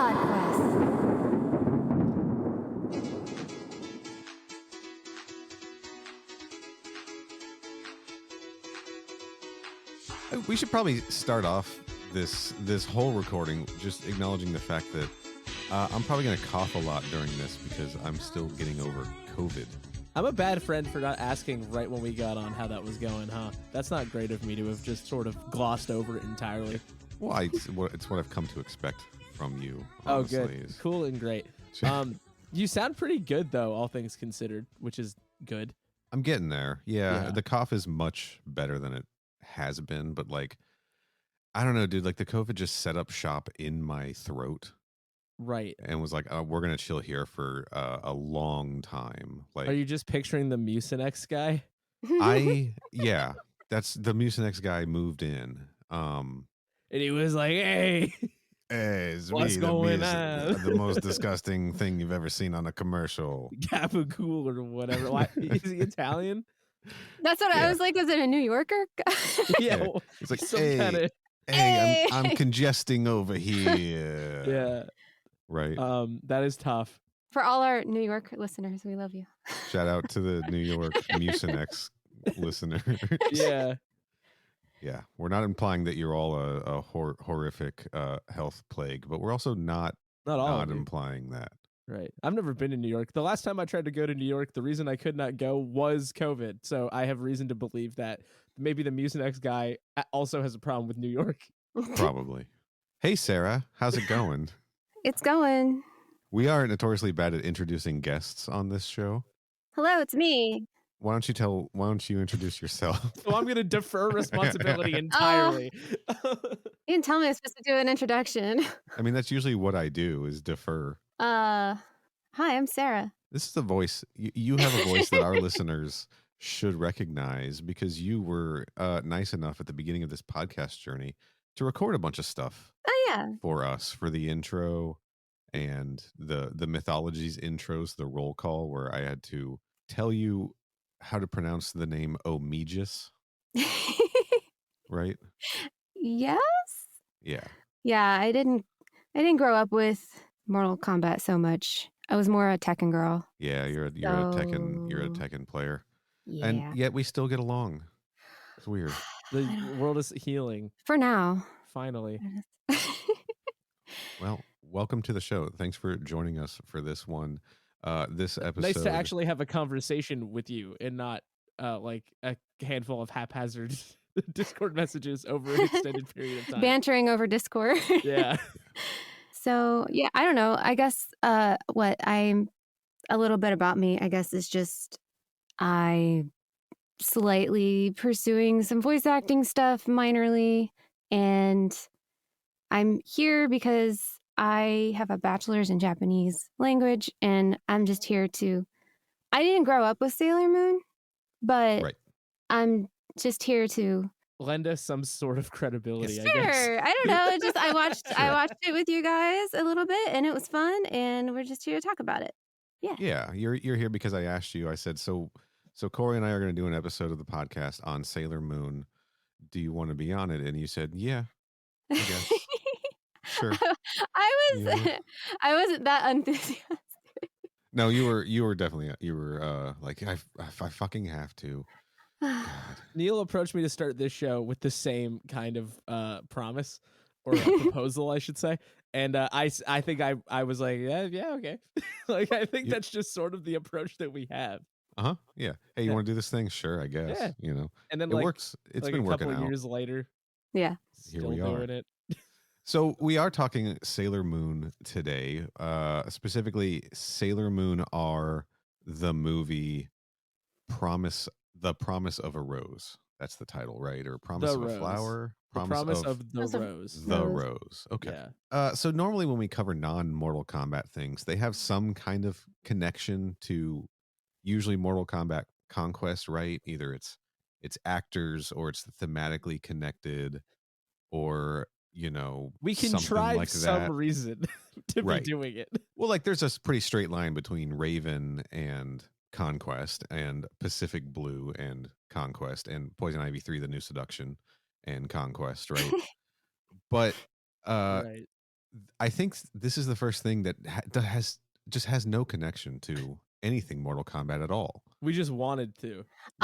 Podquest. We should probably start off this whole recording just acknowledging the fact that I'm probably going to cough a lot during this because I'm still getting over COVID. I'm a bad friend for not asking right when we got on how that was going, huh? That's not great of me to have just sort of glossed over it entirely. Well, it's what I've come to expect from you. Oh, Honestly, good. Cool and great. You sound pretty good, though, all things considered, which is good. I'm getting there. Yeah, the cough is much better than it has been, but like, I don't know, dude. Like the COVID just set up shop in my throat. Right. And was like, we're going to chill here for a long time. Like, are you just picturing the Mucinex guy? Yeah, that's the Mucinex guy moved in. And he was like, hey, it's what's me, going on? The most disgusting thing you've ever seen on a commercial. Gabagool or whatever. Why, is he Italian? That's what I was like. Is it a New Yorker? Yeah. It's like, Hey. I'm congesting over here. Yeah. Right. That is tough. For all our New York listeners, we love you. Shout out to the New York Mucinex listeners. Yeah. Yeah. We're not implying that you're all a horrific health plague, but we're also not implying that. Right. I've never been to New York. The last time I tried to go to New York, the reason I could not go was COVID. So I have reason to believe that maybe the Mucinex guy also has a problem with New York. Probably. Hey, Sarah, how's it going? It's going. We are notoriously bad at introducing guests on this show. Hello, it's me. Why don't you introduce yourself? Well, I'm going to defer responsibility entirely. You didn't tell me I was supposed to do an introduction. I mean, that's usually what I do is defer. Hi, I'm Sarah. This is a voice. You have a voice that our listeners should recognize because you were nice enough at the beginning of this podcast journey to record a bunch of stuff. Oh, yeah. For us, for the intro and the mythologies intros, the roll call where I had to tell you how to pronounce the name Omegus. Right? Yes? Yeah. Yeah, I didn't grow up with Mortal Kombat so much. I was more a Tekken girl. Yeah, you're a Tekken player. Yeah. And yet we still get along. It's weird. The world is healing. For now. Finally. Well, welcome to the show. Thanks for joining us for this one. This episode. Nice to actually have a conversation with you and not like a handful of haphazard Discord messages over an extended period of time. Bantering over Discord. Yeah. So, yeah, I don't know. I guess a little bit about me, I guess, is just I'm slightly pursuing some voice acting stuff minorly. And I'm here because I have a bachelor's in Japanese language, and I'm just here I didn't grow up with Sailor Moon, but right. I'm just here to lend us some sort of credibility. Sure. I guess. I don't know. It's just I watched Sure. I watched it with you guys a little bit, and it was fun, and we're just here to talk about it. Yeah. Yeah, you're here because I asked you. I said, so Corey and I are going to do an episode of the podcast on Sailor Moon. Do you want to be on it? And you said, yeah, I guess. Sure. I wasn't that enthusiastic. No, you were definitely like I fucking have to. God. Neil approached me to start this show with the same kind of promise or proposal, I should say. And I think I was like, yeah, okay. Like, I think that's just sort of the approach that we have. Uh-huh. Yeah. Hey, you want to do this thing? Sure, I guess. Yeah. You know. And then it works. It's like been a working couple out. years later. Yeah. Here Still we are. doing it. So we are talking Sailor Moon today. Specifically Sailor Moon R, the movie The Promise of a Rose. That's the title, right? Or Promise of a Flower? Promise of the Rose. The Rose. Okay. Yeah. So normally when we cover non-Mortal Kombat things, they have some kind of connection to usually Mortal Kombat Conquest, right? Either it's actors or it's thematically connected or, you know, we can try like some reason to be doing it. Well, like there's a pretty straight line between Raven and Conquest and Pacific Blue and Conquest and Poison Ivy 3, The New Seduction and Conquest, right? But right. I think this is the first thing that has no connection to anything Mortal Kombat at all. We just wanted to. We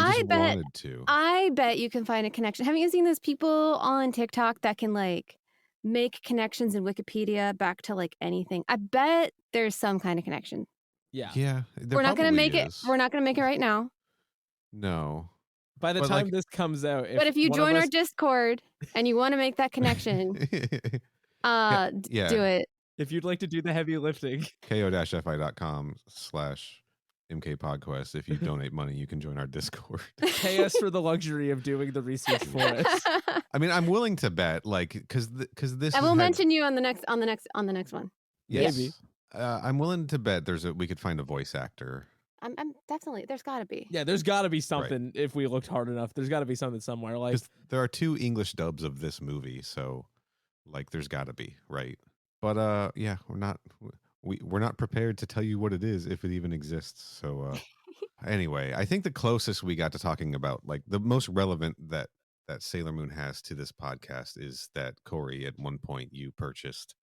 just I bet wanted to. I bet you can find a connection. Haven't you seen those people on TikTok that can like make connections in Wikipedia back to like anything? I bet there's some kind of connection. Yeah. Yeah, there We're not gonna probably make it. is. We're not gonna make it right now. No. By the But, time like- this comes out, But if you one of join our us- Discord and you want to make that connection, Yeah. do it. if you'd like to do the heavy lifting, ko-fi.com/MK Podquest. If you donate money, you can join our Discord. pay us for the luxury of doing the research for us. I mean, I'm willing to bet, like, because this. I will mention you on the next one. Yes. Maybe. I'm willing to bet we could find a voice actor. I'm definitely. There's got to be. Yeah, there's got to be something if we looked hard enough. There's got to be something somewhere. Like, Because there are 2 English dubs of this movie, so like there's got to be, right? But yeah, we're not prepared to tell you what it is if it even exists. So anyway, I think the closest we got to talking about, like, the most relevant that Sailor Moon has to this podcast is that, Corey, at one point you purchased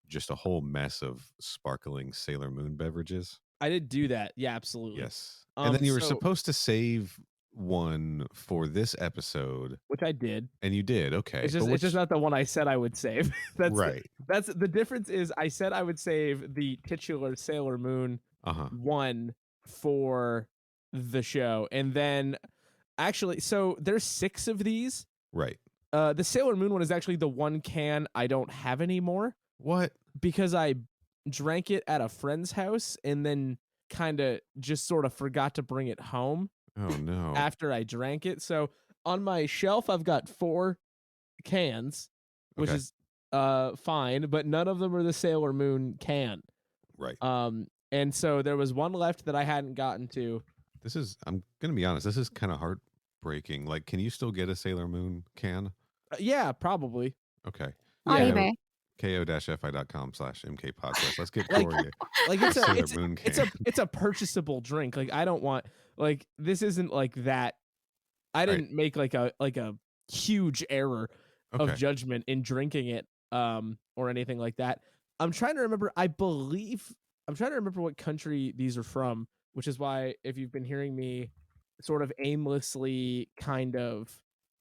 just a whole mess of sparkling Sailor Moon beverages. I did do that. Yeah, absolutely. Yes. And then you were so- supposed to save one for this episode, which I did. and you did. Okay. It's but just it's just not the one I said I would save. That's right. That's the difference. Is I said I would save the titular Sailor Moon Uh-huh. one for the show, and then actually, so there's 6 of these. Right. The Sailor Moon one is actually the one can I don't have anymore What? because I drank it at a friend's house and then kind of just sort of forgot to bring it home Oh no. after I drank it. So on my shelf, I've got 4 cans, which Okay. is fine, but none of them are the Sailor Moon can. Right. And so there was one left that I hadn't gotten to. I'm gonna be honest, this is kind of heartbreaking. Like, can you still get a Sailor Moon can? Yeah, probably. Okay. On Yeah. eBay. ko-fi.com/MK Podcast. Let's get Like- Corey Like a it's a Sailor Moon can. it's a purchasable drink. Like I don't want like this isn't like that. I didn't make like a huge error Okay. of judgment in drinking it or anything like that. I'm trying to remember. I'm trying to remember what country these are from, which is why if you've been hearing me sort of aimlessly kind of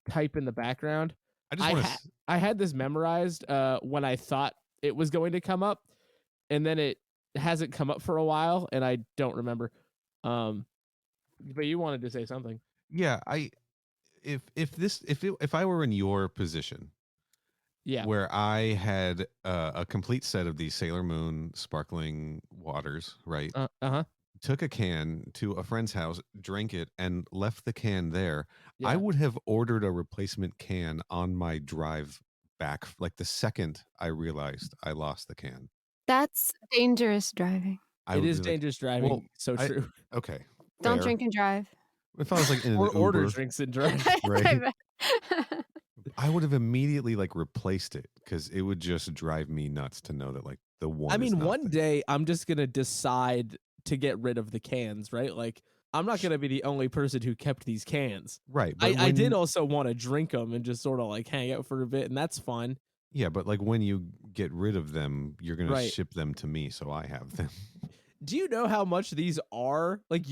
type in the background, I just want to. I had this memorized when I thought it was going to come up, and then it hasn't come up for a while, and I don't remember. But you wanted to say something. Yeah. If I were in your position, Yeah. where I had a complete set of these Sailor Moon sparkling waters, right? Uh-huh. Took a can to a friend's house, drank it, and left the can there. Yeah. I would have ordered a replacement can on my drive back, like the second I realized I lost the can. That's dangerous driving. I It would is be like, dangerous driving. well, So I- true. okay. Don't fair. drink and drive. If I was like in an Or order Uber, drinks and drive. Right. I would have immediately like replaced it because it would just drive me nuts to know that like the one. I is mean, not one there. day I'm just gonna decide to get rid of the cans, right? Like I'm not gonna be the only person who kept these cans. Right. I did also want to drink them and just sort of like hang out for a bit, and that's fun. Yeah, but like when you get rid of them, you're gonna Right. ship them to me, so I have them. Do you know how much these are? Like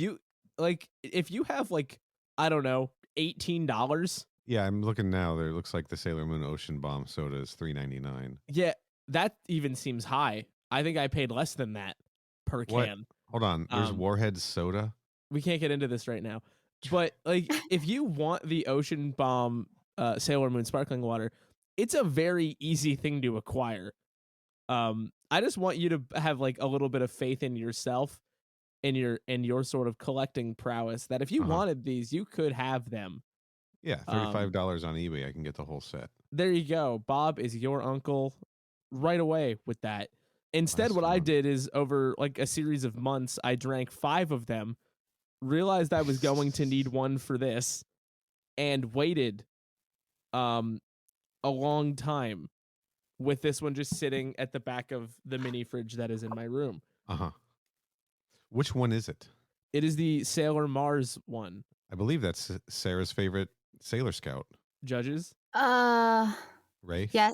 if you have like I don't know $18. Yeah, I'm looking now. There looks like the Sailor Moon Ocean Bomb soda is $3.99. Yeah, that even seems high. I think I paid less than that per What? can. Hold on, there's Warhead soda. We can't get into this right now. But like if you want the Ocean Bomb Sailor Moon sparkling water, it's a very easy thing to acquire. I just want you to have like a little bit of faith in yourself and your sort of collecting prowess that if you Uh-huh. wanted these, you could have them. Yeah, $35 on eBay. I can get the whole set. There you go. Bob is your uncle right away with that. Instead, Nice what I one. did is over like a series of months, I drank 5 of them, realized I was going to need one for this, and waited a long time with this one just sitting at the back of the mini fridge that is in my room. Uh-huh. Which one is it? It is the Sailor Mars one. I believe that's Sarah's favorite Sailor Scout, Judges? right? yeah,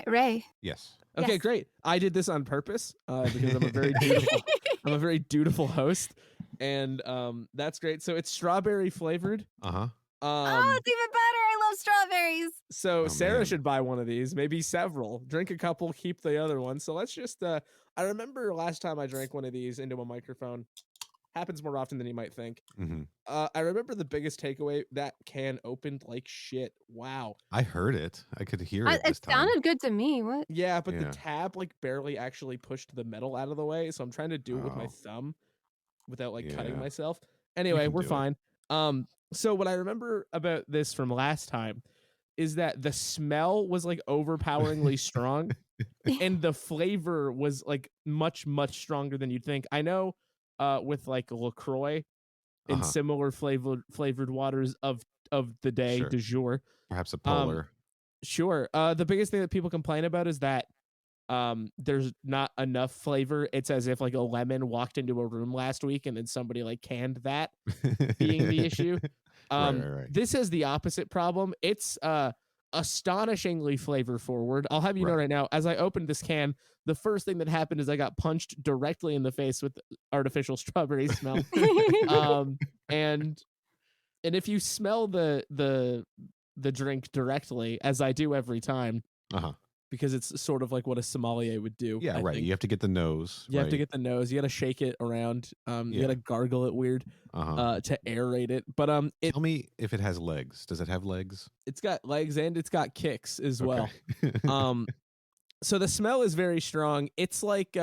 Ray. Yes. Okay, Yes. great. I did this on purpose because I'm a very dutiful. I'm a very dutiful host, and that's great. So it's strawberry flavored. Uh-huh. Oh, it's even better. I love strawberries. So Oh, Sarah man. should buy one of these, maybe several. Drink a couple, keep the other one. So let's just. I remember last time I drank one of these into a microphone. Happens more often than you might think. Mhm. I remember the biggest takeaway, that can opened like shit. Wow. I heard it. I could hear it this It time. sounded good to me. What? Yeah, but the Yeah. tab like barely actually pushed the metal out of the way, so I'm trying to do it with my Oh. thumb without like cutting Yeah. myself. Anyway, can we're do it. fine. So what I remember about this from last time is that the smell was like overpoweringly strong, and the flavor was like much stronger than you'd think. I know with like LaCroix and Uh-huh. similar flavored waters of the day Sure. du jour. Perhaps a polar. Sure. The biggest thing that people complain about is that there's not enough flavor. It's as if like a lemon walked into a room last week and then somebody like canned that, being the issue. Right. This has the opposite problem. It's astonishingly flavor forward. I'll have you know Right. right now, as I opened this can, the first thing that happened is I got punched directly in the face with artificial strawberry smell. And if you smell the drink directly, as I do every time, Uh-huh. because it's sort of like what a sommelier would do. Yeah, I right. think. You have to get the nose. You have to right? get the nose. You got to shake it around. You Yeah. got to gargle it weird Uh-huh. to aerate it. But Tell me if it has legs. Does it have legs? it's got legs and it's got kicks as well. Okay. So the smell is very strong. It's like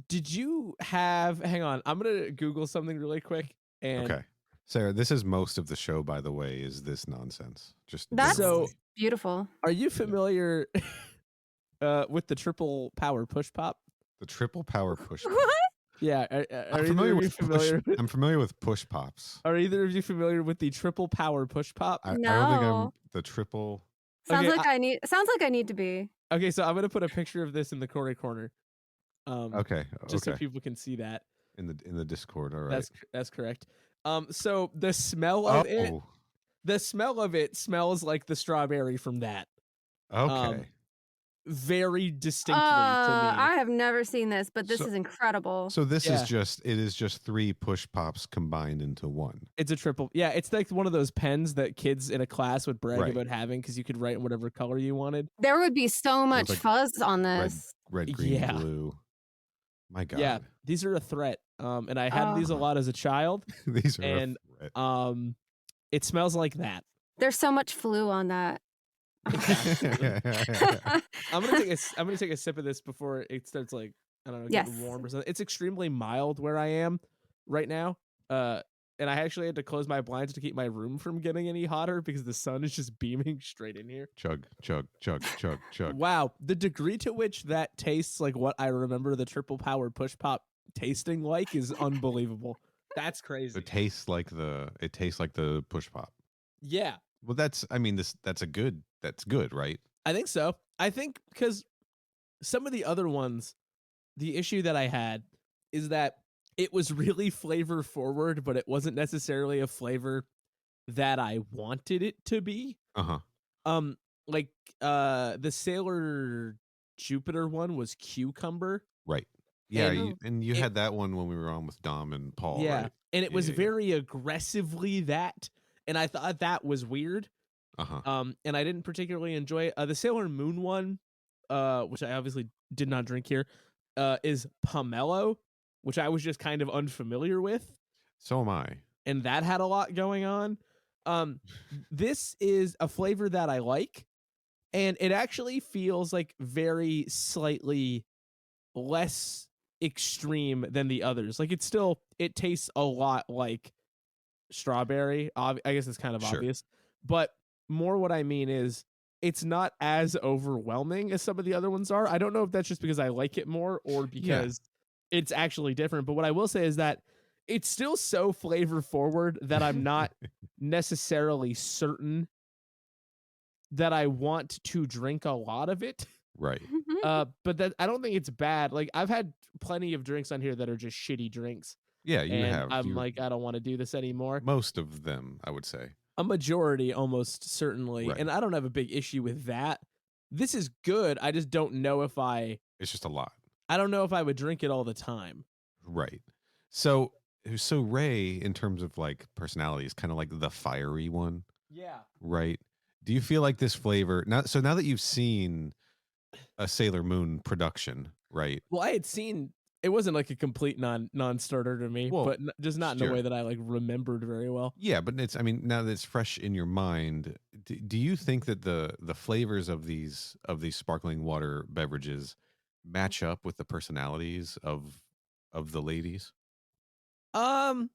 did you have? Hang on, I'm gonna Google something really quick. And Okay. Sarah, this is most of the show, by the way, is this nonsense. Just That's So- beautiful. are you familiar with the triple power push pop? the triple power push. What? Yeah, I'm are familiar either of you with familiar? I'm familiar with push pops. Are either of you familiar with the triple power push pop? I don't think I'm No. the triple. Sounds Okay, like Sounds like I need to be. Okay, so I'm gonna put a picture of this in the corner. Okay. Just so Okay. people can see that. In the Discord. All right. That's correct. So the smell of it, Oh. smells like the strawberry from that. Okay. Very distinctly to me. I have never seen this, but this So- is incredible. So this Yeah. is just 3 push pops combined into one. It's a triple. Yeah, it's like one of those pens that kids in a class would brag Right. about having because you could write in whatever color you wanted. There would be so much like fuzz on Red, this. red, green, Yeah. blue. My God. Yeah, these are a threat. And I had these a Oh. lot as a child. These are And, a threat. It smells like that. There's so much flu on that. I'm gonna take a sip of this before it starts like I don't know getting Yes. warm or something. It's extremely mild where I am right now. And I actually had to close my blinds to keep my room from getting any hotter because the sun is just beaming straight in here. Chug, chug, chug, chug, chug. Wow, the degree to which that tastes like what I remember the triple power push pop tasting like is unbelievable. That's crazy. It tastes like the push pop. Yeah, Well, that's good, right? I think so. I think because some of the other ones, the issue that I had is that it was really flavor forward, but it wasn't necessarily a flavor that I wanted it to be. Uh-huh. Like the Sailor Jupiter one was cucumber. Right. Yeah, And you it- had that one when we were on with Dom and Paul, Yeah, right? and it was Yeah. very aggressively that, and I thought that was weird. Uh-huh. And I didn't particularly enjoy it. The Sailor Moon one, which I obviously did not drink here, is pomelo, which I was just kind of unfamiliar with, So am I. and that had a lot going on. This is a flavor that I like, and it actually feels like very slightly less extreme than the others. Like it tastes a lot like strawberry. I guess it's kind of Sure. obvious, but more what I mean is it's not as overwhelming as some of the other ones are. I don't know if that's just because I like it more or because it's actually different. But what I will say is that it's still so flavor forward that I'm not necessarily certain that I want to drink a lot of it. Right. But that I don't think it's bad. Like I've had plenty of drinks on here that are just shitty drinks. Yeah, you And have. I'm like, I don't want to do this anymore. Most of them, I would say. A majority almost certainly. Right. And I don't have a big issue with that. this is good. I just don't know if I It's just a lot. don't know if I would drink it all the time. Right. So Ray, in terms of like personality, is kind of like the fiery one, Yeah. right? Do you feel like this flavor now? So now that you've seen a Sailor Moon production, right? Well, I had seen it wasn't like a complete non-starter to me, Well, but just not in the sure. way that I like remembered very well. Yeah, but it's, I mean, now that it's fresh in your mind, do you think that the flavors of these sparkling water beverages match up with the personalities of the ladies? I'm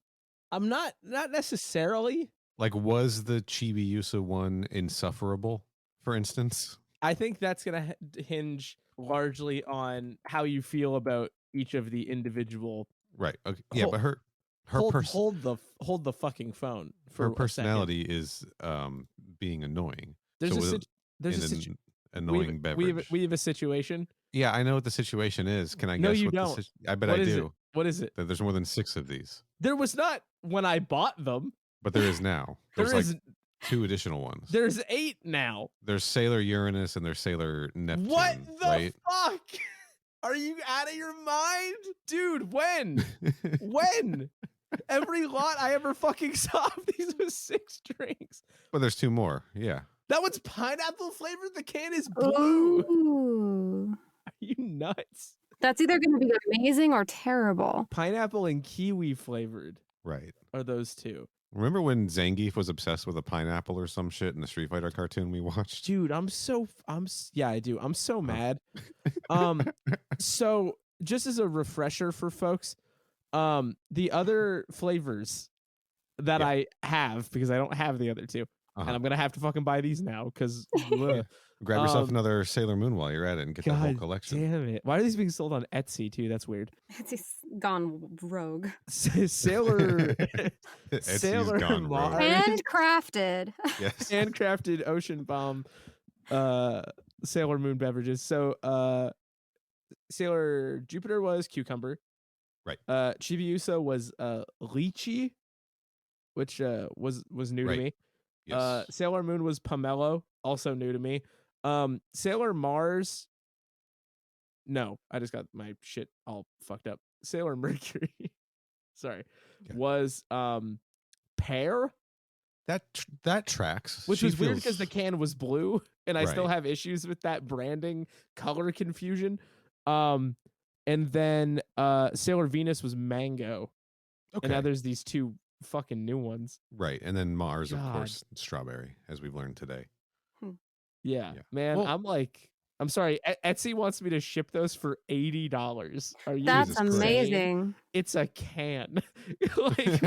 not necessarily. Like, was the Chibi-Usa one insufferable, for instance? I think that's gonna hinge largely on how you feel about each of the individual. Right. Okay. Yeah, Hold, but her hold the fucking phone for her a second. personality is being annoying. There's so a with sit- there's in a an situation. annoying beverage. We have a situation. Yeah, I know what the situation is. Can I No, guess you what don't. I bet What I is do. it? What is it? That there's more than 6 of these, There was not when I bought them. but there is now. There's There is. like 2 additional ones. There's 8 now. There's Sailor Uranus and there's Sailor Neptune. What the right? fuck? Are you out of your mind? Dude, when? When? Every lot I ever fucking saw of these was 6 drinks. But there's 2 more. Yeah. That one's pineapple flavored. The can is blue. Ooh. Are you nuts? That's either going to be amazing or terrible. Pineapple and kiwi flavored Right. are those 2. Remember when Zangief was obsessed with a pineapple or some shit in the Street Fighter cartoon we watched? Dude, yeah, I do. I'm so mad. So just as a refresher for folks, the other flavors that I have, because I don't have the other 2, and I'm gonna have to fucking buy these now because Grab yourself another Sailor Moon while you're at it and get the whole collection. Damn it! Why are these being sold on Etsy too? That's weird. It's gone rogue. Sailor Etsy's gone Mars. rogue. Handcrafted. Yes. Handcrafted Ocean Bomb Sailor Moon beverages. So Sailor Jupiter was cucumber. Right. Chibiusa was lychee, which was new to me. Yes. Sailor Moon was pomelo, also new to me. Sailor Mars. No, I just got my shit all fucked up. Sailor Mercury, sorry, was pear. That tracks. Which was weird because the can was blue, and I still Right. have issues with that branding color confusion. And then Sailor Venus was mango. Okay. And now there's these 2 fucking new ones. Right. And then Mars, of God. course, strawberry, as we've learned today. Yeah. Yeah. Man, Well- I'm sorry. Etsy wants me to ship those for $80. Are you? That's Jesus Christ. amazing. It's a can. Like,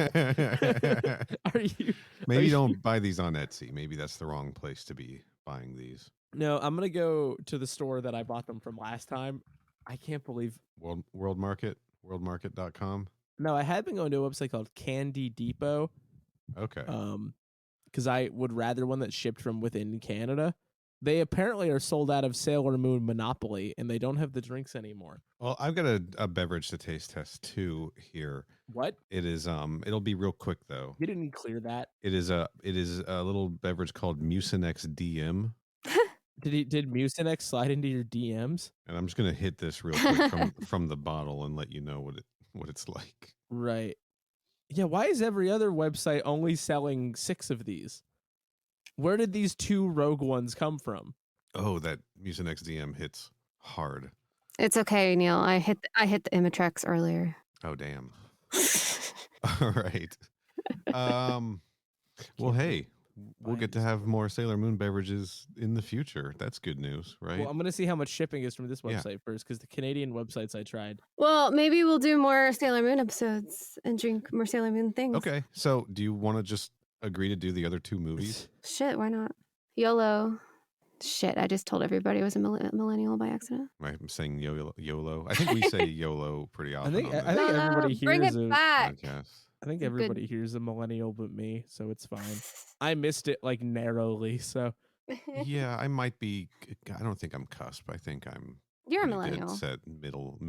are you? Maybe are you- don't buy these on Etsy. Maybe that's the wrong place to be buying these. No, I'm gonna go to the store that I bought them from last time. I can't believe. World Market, worldmarket.com. No, I had been going to a website called Candy Depot. Okay. Because I would rather one that's shipped from within Canada. They apparently are sold out of Sailor Moon Monopoly, and they don't have the drinks anymore. Well, I've got a beverage to taste test too here. What? It is it'll be real quick though. You didn't clear that. It is a little beverage called Mucinex DM. Did Mucinex slide into your DMs? And I'm just gonna hit this real quick from the bottle and let you know what it's like. Right. Yeah, why is every other website only selling 6 of these? Where did these 2 rogue ones come from? Oh, that Mucinex DM hits hard. It's okay, Neil. I hit the Imitrex earlier. Oh damn. All right. Well, hey, we'll get to have more Sailor Moon beverages in the future. That's good news, right? Well, I'm going to see how much shipping is from this Yeah. website first, because the Canadian websites I tried. Well, maybe we'll do more Sailor Moon episodes and drink more Sailor Moon things. Okay. So, do you want to just agree to do the other 2 movies? Shit, why not? YOLO. Shit, I just told everybody I was a millennial by accident. Right. I'm saying YOLO. I think we say YOLO pretty often think on this everybody bring hears it a back. podcast. I think Good. everybody here's a millennial but me, so it's fine. I missed it like narrowly, so Yeah, I might be. I don't think I'm cusp. I think I'm. You're a pretty dead millennial. set middle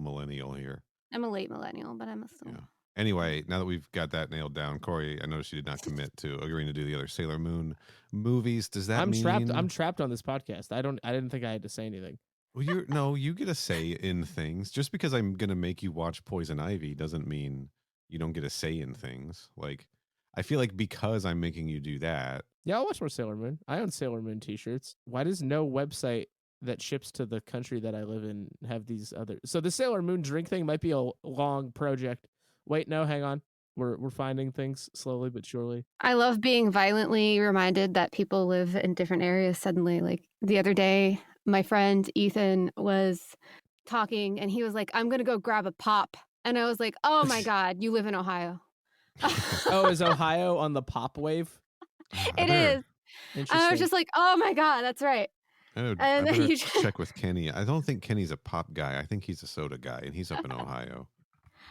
millennial here. I'm a late millennial, but I'm a still. Yeah. Anyway, now that we've got that nailed down, Corey, I noticed you did not commit to agreeing to do the other Sailor Moon movies. Does that I'm trapped. I'm mean? trapped on this podcast. I didn't think I had to say anything. Well, you get a say in things. Just because I'm gonna make you watch Poison Ivy doesn't mean you don't get a say in things. Like, I feel like because I'm making you do that. Yeah, I'll watch more Sailor Moon. I own Sailor Moon t-shirts. Why does no website that ships to the country that I live in have these other? So the Sailor Moon drink thing might be a long project. Wait, no, hang on. We're finding things slowly but surely. I love being violently reminded that people live in different areas suddenly. Like the other day, my friend Ethan was talking and he was like, I'm going to go grab a pop. And I was like, oh my God, you live in Ohio. Oh, is Ohio on the pop wave? It is. And I was just like, oh my God, that's right. I better check with Kenny. I don't think Kenny's a pop guy. I think he's a soda guy, and he's up in Ohio.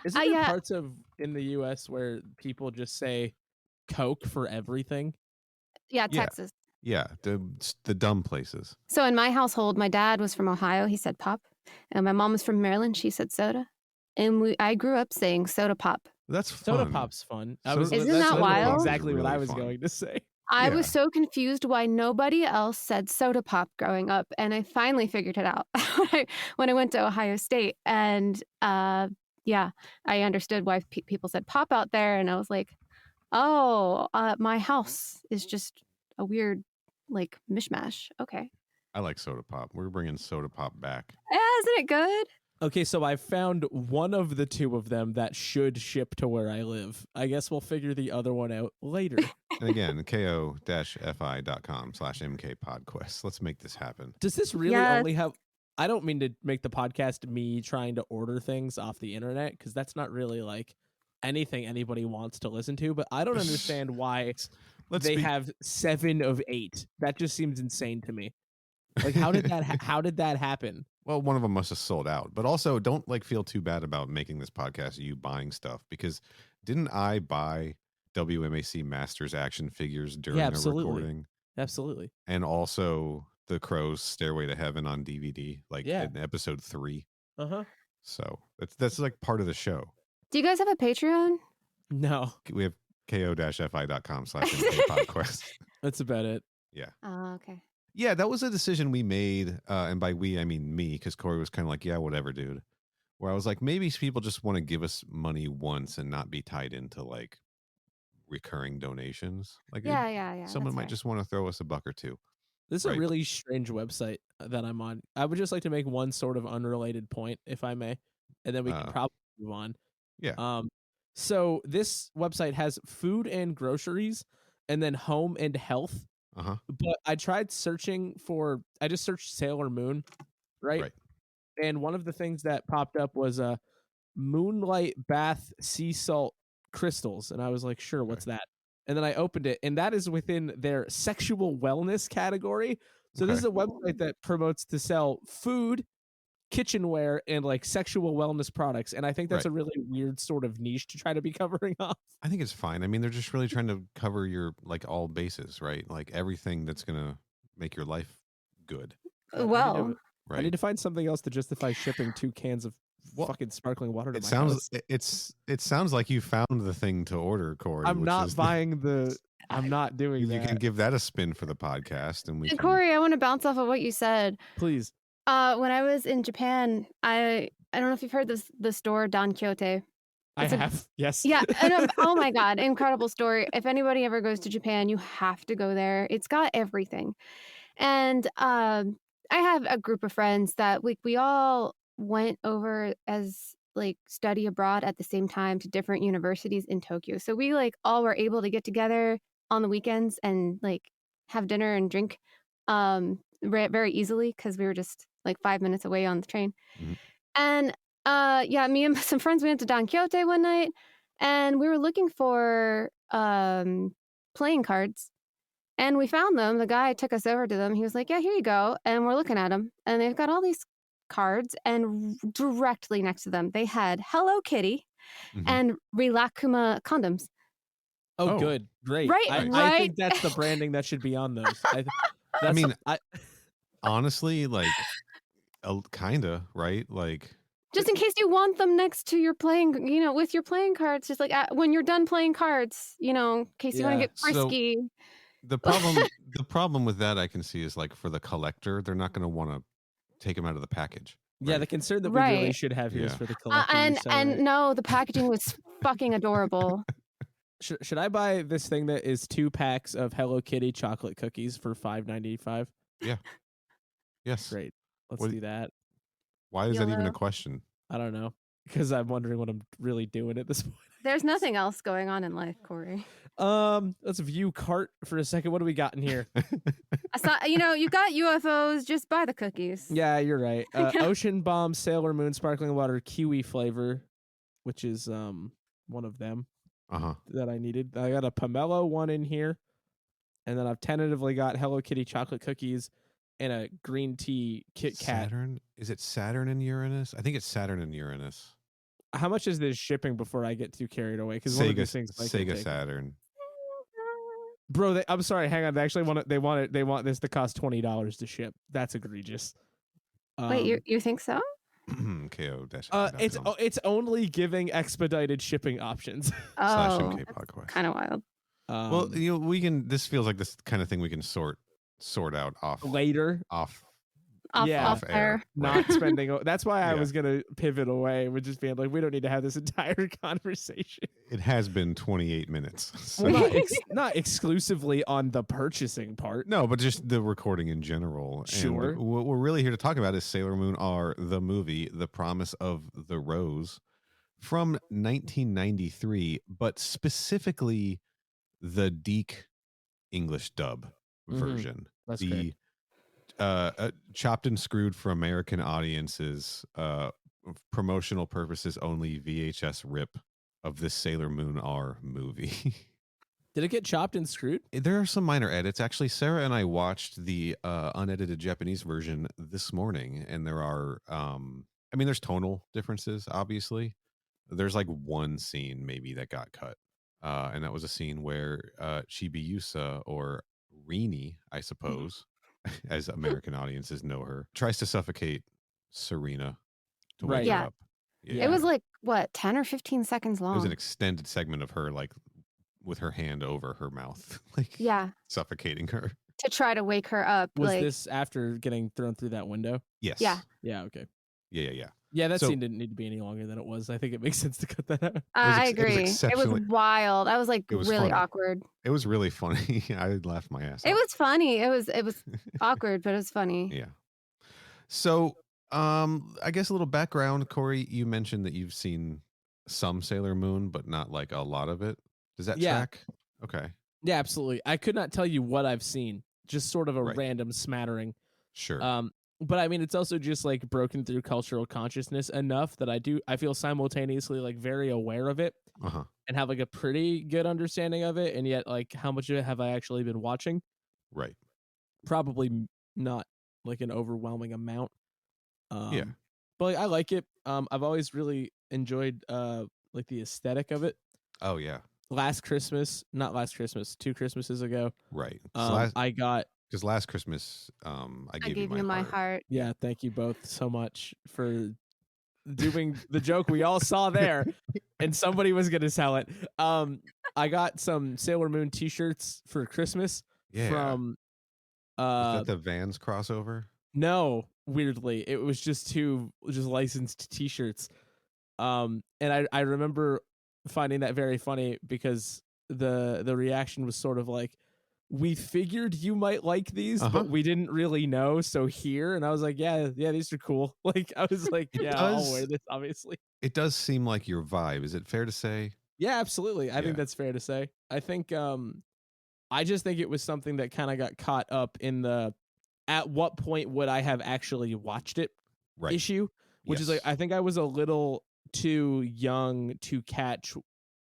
Isn't there parts in the U.S. where people just say Coke for everything? Yeah, Texas. Yeah, the dumb places. So in my household, my dad was from Ohio. He said pop. And my mom was from Maryland. She said soda. And I grew up saying soda pop. That's fun. Soda pop's fun. Isn't that wild? Exactly really what I was going to say. I was so confused why nobody else said soda pop growing up. And I finally figured it out when I went to Ohio State. And yeah, I understood why people said pop out there. And I was like, oh, my house is just a weird, like, mishmash. Okay. I like soda pop. We're bringing soda pop back. Yeah, isn't it good? Okay, so I found one of the two of them that should ship to where I live. I guess we'll figure the other one out later. And again, ko-fi.com/mkpodquest. Let's make this happen. Does this really only have... I don't mean to make the podcast me trying to order things off the internet, because that's not really like anything anybody wants to listen to, but I don't understand why they have 7 of 8. That just seems insane to me. Like, how did that happen? Well, one of them must have sold out. But also, don't feel too bad about making this podcast you buying stuff, because didn't I buy WMAC Masters action figures during a recording? Absolutely. And also The Crow's Stairway to Heaven on DVD, in episode 3. So that's like part of the show. Do you guys have a Patreon? No. We have ko-fi.com/mkpodquest. That's about it. Yeah. Oh, okay. Yeah, that was a decision we made, and by we, I mean me, because Corey was kind of like, yeah, whatever, dude. Where I was like, maybe people just want to give us money once and not be tied into, like, recurring donations. Like, yeah. Someone might just want to throw us $1 or $2. This is a really strange website that I'm on. I would just like to make one sort of unrelated point, if I may, and then we can probably move on. Yeah. So this website has food and groceries, and then home and health. But I tried searching I just searched Sailor Moon, right? And one of the things that popped up was Moonlight Bath Sea Salt Crystals. And I was like, sure, what's that? And then I opened it, and that is within their sexual wellness category. So this is a website that promotes to sell food, kitchenware, and like sexual wellness products. And I think that's a really weird sort of niche to try to be covering off. I think it's fine. I mean, they're just really trying to cover your, like, all bases, right? Like everything that's going to make your life good. Well, I need to find something else to justify shipping 2 cans of fucking sparkling water to my house. It sounds like you found the thing to order, Corey. I'm not buying I'm not doing that. You can give that a spin for the podcast. And Corey, I want to bounce off of what you said. Please. When I was in Japan, I don't know if you've heard the store Don Quixote. I have, yes. Yeah. Oh my God, incredible story. If anybody ever goes to Japan, you have to go there. It's got everything. And I have a group of friends that we all went over as like study abroad at the same time to different universities in Tokyo. So we like all were able to get together on the weekends and like have dinner and drink very easily because we were just like 5 minutes away on the train. And me and some friends went to Don Quixote one night, and we were looking for playing cards, and we found them. The guy took us over to them. He was like, yeah, here you go. And we're looking at them, and they've got all these cards, and directly next to them they had Hello Kitty and Rilakkuma condoms. Oh, good. Great. Right. I think that's the branding that should be on those. Honestly, like, kinda, right? Like, Just in case you want them next to your playing, with your playing cards, just like when you're done playing cards, in case you want to Yeah. get So frisky. the problem with that I can see is like for the collector, they're not going to want to take them out of the package, Yeah, right? the concern that we really Right. should have here is Yeah. for the collector. You're so And right. no, the packaging was fucking adorable. Should I buy this thing that is 2 packs of Hello Kitty chocolate cookies for $5.95? Yeah. Yes. Great. Let's What, do that. why is that even a YOLO. question? I don't know, because I'm wondering what I'm really doing at this point. There's nothing else going on in life, Corey. Let's view cart for a second. What do we got in here? I saw, you got UFOs, just buy the cookies. Yeah, you're right. Ocean Bomb, Sailor Moon, Sparkling Water, Kiwi flavor, which is one of them Uh-huh. that I needed. I got a pomelo one in here, and then I've tentatively got Hello Kitty chocolate cookies and a green tea Kit Kat. Saturn? Is it Saturn and Uranus? I think it's Saturn and Uranus. How much is this shipping before I get too carried away? Because one of these things might get Sega taken. Saturn. Bro, I'm sorry. Hang on. They actually they want this to cost $20 to ship. That's egregious. Wait, you think so? KO dash. It's only giving expedited shipping options. / Oh, MK Podquest. kind of wild. Well, we can. This feels like this kind of thing we can sort out off later. off Off air. air. Not spending. That's why I Yeah. was gonna pivot away with just being like, we don't need to have this entire conversation. It has been 28 minutes. So. Well, not exclusively on the purchasing part. No, but just the recording in general. Sure. And what we're really here to talk about is Sailor Moon R, the movie, The Promise of the Rose, from 1993, but specifically the DiC English dub version. That's the great. Chopped and screwed for American audiences, promotional purposes only VHS rip of this Sailor Moon R movie. Did it get chopped and screwed? There are some minor edits. Actually, Sarah and I watched the unedited Japanese version this morning, and there are, there's tonal differences, obviously. There's like one scene maybe that got cut, and that was a scene where Chibiusa, or Rini, I suppose, as American audiences know her, tries to suffocate Serena to wake Yeah. her up. It was like, what, 10 or 15 seconds long? It was an extended segment of her, like, with her hand over her mouth, like, yeah, suffocating her. to try to wake her up. Was like, this after getting thrown through that window? Yes. Yeah. Yeah, okay. Yeah. Yeah, that So- scene didn't need to be any longer than it was. I think it makes sense to cut that out. I it was agree. It was exceptionally- wild. I was like It was really funny. awkward. It was really funny. I laughed my ass It off. was funny. It was awkward, but it was funny. Yeah. So, I guess a little background, Corey. You mentioned that you've seen some Sailor Moon, but not like a lot of it. Does that Yeah. track? Okay, Yeah, absolutely. I could not tell you what I've seen. Just sort of a Right. random smattering. sure. But I mean, it's also just like broken through cultural consciousness enough that I feel simultaneously like very aware of it Uh-huh. and have like a pretty good understanding of it. And yet, like, how much of it have I actually been watching? Right. Probably not like an overwhelming amount. Yeah. But like, I like it. I've always really enjoyed like the aesthetic of it. Oh yeah. Not last Christmas, 2 Christmases ago. Right. I got. Because last Christmas, I I gave gave you my heart. Yeah, thank you both so much for doing the joke we all saw there, and somebody was gonna sell it. I got some Sailor Moon T-shirts for Christmas Yeah. from. Was that the Vans crossover? No, weirdly, it was just 2 licensed T-shirts. And I remember finding that very funny because the reaction was sort of like, we figured you might like these, but we didn't really know. So here, and I was like, yeah, these are cool. Like, I was like, It yeah, does- I'll wear this, obviously. It does seem like your vibe. Is it fair to say? Yeah, absolutely. I Yeah. think that's fair to say. I think, I just think it was something that kind of got caught up in the, at what point would I have actually watched it Right. issue, which is like, Yes. I think I was a little too young to catch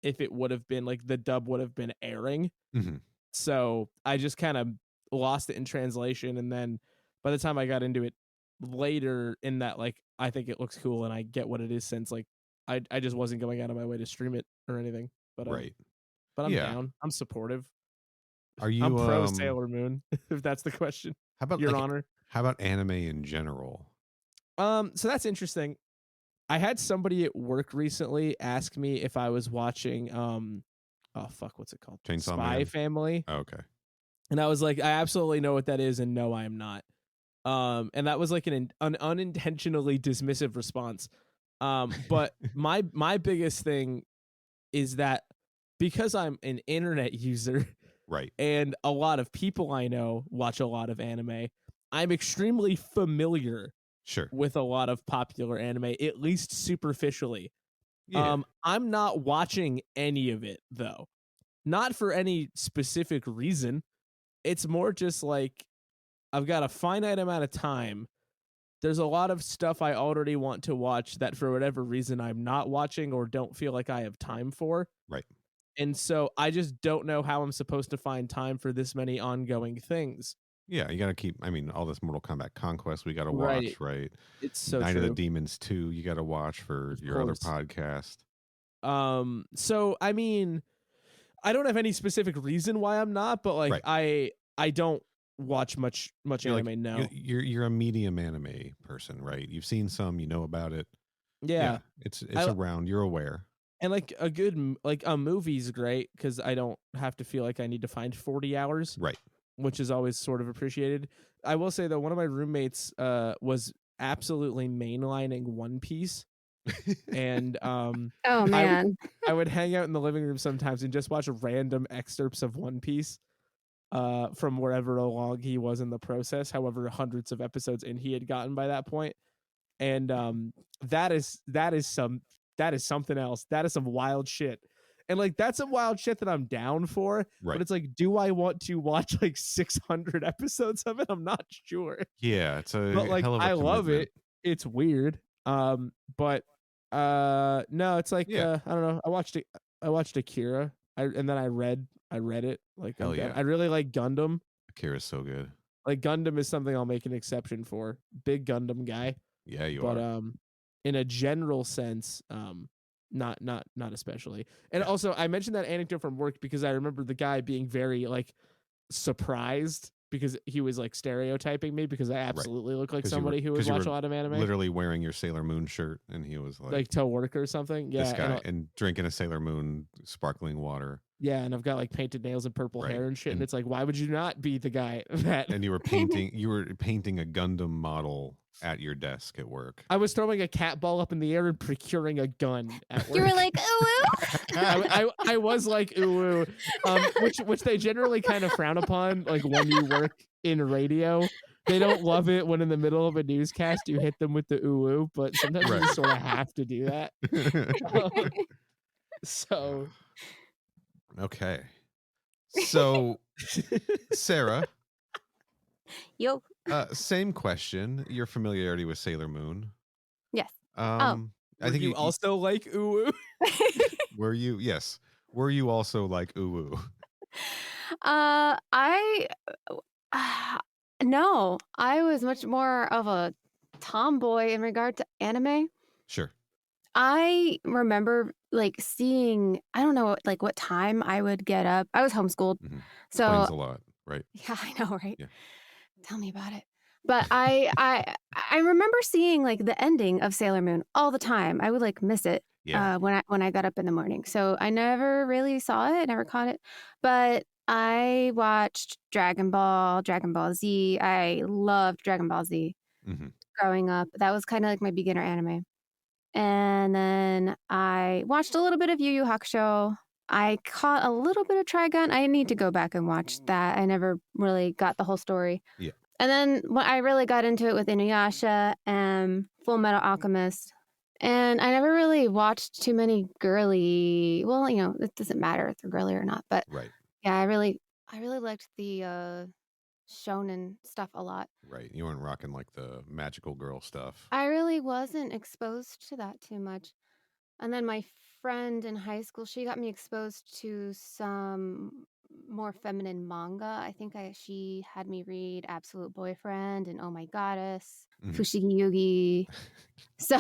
if it would have been like the dub would have been airing. Mhm. So I just kind of lost it in translation. And then by the time I got into it later in that, like, I think it looks cool and I get what it is since, like, I just wasn't going out of my way to stream it or anything. But Right. but I'm Yeah. down. I'm supportive. Are you I'm pro Sailor Moon, if that's the question, How about Your like, Honor. How about anime in general? So that's interesting. I had somebody at work recently ask me if I was watching oh fuck, what's it called? Chainsaw Spy Man? Family. Oh, okay. And I was like, I absolutely know what that is, and no, I am not. And that was like an unintentionally dismissive response. But my biggest thing is that because I'm an internet user Right. and a lot of people I know watch a lot of anime, I'm extremely familiar Sure. with a lot of popular anime, at least superficially. Yeah. I'm not watching any of it though. Not for any specific reason. It's more just like I've got a finite amount of time. There's a lot of stuff I already want to watch that for whatever reason I'm not watching or don't feel like I have time for. Right. And so I just don't know how I'm supposed to find time for this many ongoing things. Yeah, you got to keep. I mean, all this Mortal Kombat Conquest we got to Right. watch, right? It's so Night of the true. Demons 2 you got to watch for Of your other course. podcast. So I mean, I don't have any specific reason why I'm not, but like Right. I don't watch much You're anime like, now. you're a medium anime person, right? You've seen some, you know about it. Yeah. It's around. You're aware. And like a good like a movie's great because I don't have to feel like I need to find 40 hours, Right. which is always sort of appreciated. I will say that one of my roommates was absolutely mainlining One Piece, and Oh man. I would hang out in the living room sometimes and just watch random excerpts of One Piece from wherever along he was in the process, however hundreds of episodes in he had gotten by that point. And that is something else. That is some wild shit. And like that's some wild shit that I'm down for. Right. But it's like, do I want to watch like 600 episodes of it? I'm not sure. Yeah, it's a But like hell of a I love commitment. it. It's weird. But no, it's like I don't know. I watched Akira. And then I read it. Like Hell yeah. I really like Gundam. Akira's so good. Like Gundam is something I'll make an exception for. Big Gundam guy. Yeah, you But are. in a general sense, not especially. And also I mentioned that anecdote from work because I remember the guy being very like surprised because he was like stereotyping me because I absolutely look like somebody who would watch a lot of anime. Literally wearing your Sailor Moon shirt, and he was like to work or something. Yeah, this guy and drinking a Sailor Moon sparkling water. Yeah, and I've got like painted nails and purple hair and shit, and it's like, why would you not be the guy that? And you were painting a Gundam model at your desk at work. I was throwing a cat ball up in the air and procuring a gun at work. You were like, ooh. I was like, ooh, which they generally kind of frown upon, like when you work in radio. They don't love it when in the middle of a newscast you hit them with the ooh, but sometimes you sort of have to do that. So. Okay. So, Sarah. Yo. Same question. Your familiarity with Sailor Moon. Yes. I think you also like ooh. Were you? Yes. Were you also like ooh? No, I was much more of a tomboy in regard to anime. Sure. I remember like seeing, I don't know, like what time I would get up. I was homeschooled. Mm-hmm. So explains a lot, right? Yeah, I know, right? Yeah. Tell me about it. But I remember seeing like the ending of Sailor Moon all the time. I would like miss it when I got up in the morning. So I never really saw it, never caught it. But I watched Dragon Ball Z. I loved Dragon Ball Z growing up. That was kind of like my beginner anime. And then I watched a little bit of Yu Yu Hakusho. I caught a little bit of Trigun. I need to go back and watch that. I never really got the whole story. Yeah. And then when I really got into it with Inuyasha and Full Metal Alchemist. And I never really watched too many girly. Well, you know, it doesn't matter if they're girly or not. But yeah, I really liked the shonen stuff a lot. Right. You weren't rocking like the magical girl stuff. I really wasn't exposed to that too much. And then my friend in high school, she got me exposed to some more feminine manga. I think she had me read Absolute Boyfriend and Oh My Goddess, Fushigi Yugi. So,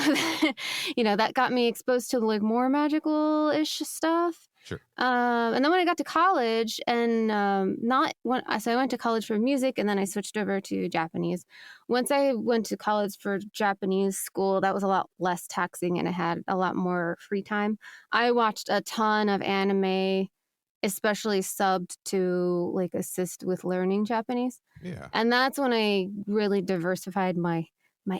you know, that got me exposed to like more magical-ish stuff. Sure. And then when I got to college, and not when, so I went to college for music, and then I switched over to Japanese. Once I went to college for Japanese school, that was a lot less taxing, and I had a lot more free time. I watched a ton of anime, especially subbed to like assist with learning Japanese, Yeah. and that's when I really diversified my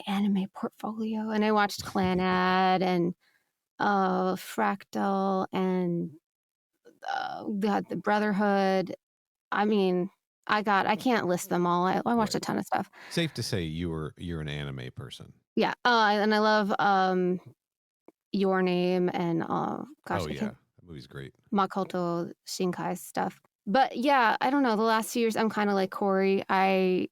anime portfolio. And I watched Clanad and Fractal and the Brotherhood. I mean, I can't list them all. I watched a Right. ton of stuff. Safe to say you're an anime person. Yeah, and I love Your Name and gosh, Oh I yeah, can't that movie's great. Makoto Shinkai's stuff. But yeah, I don't know. The last few years, I'm kind of like Corey. I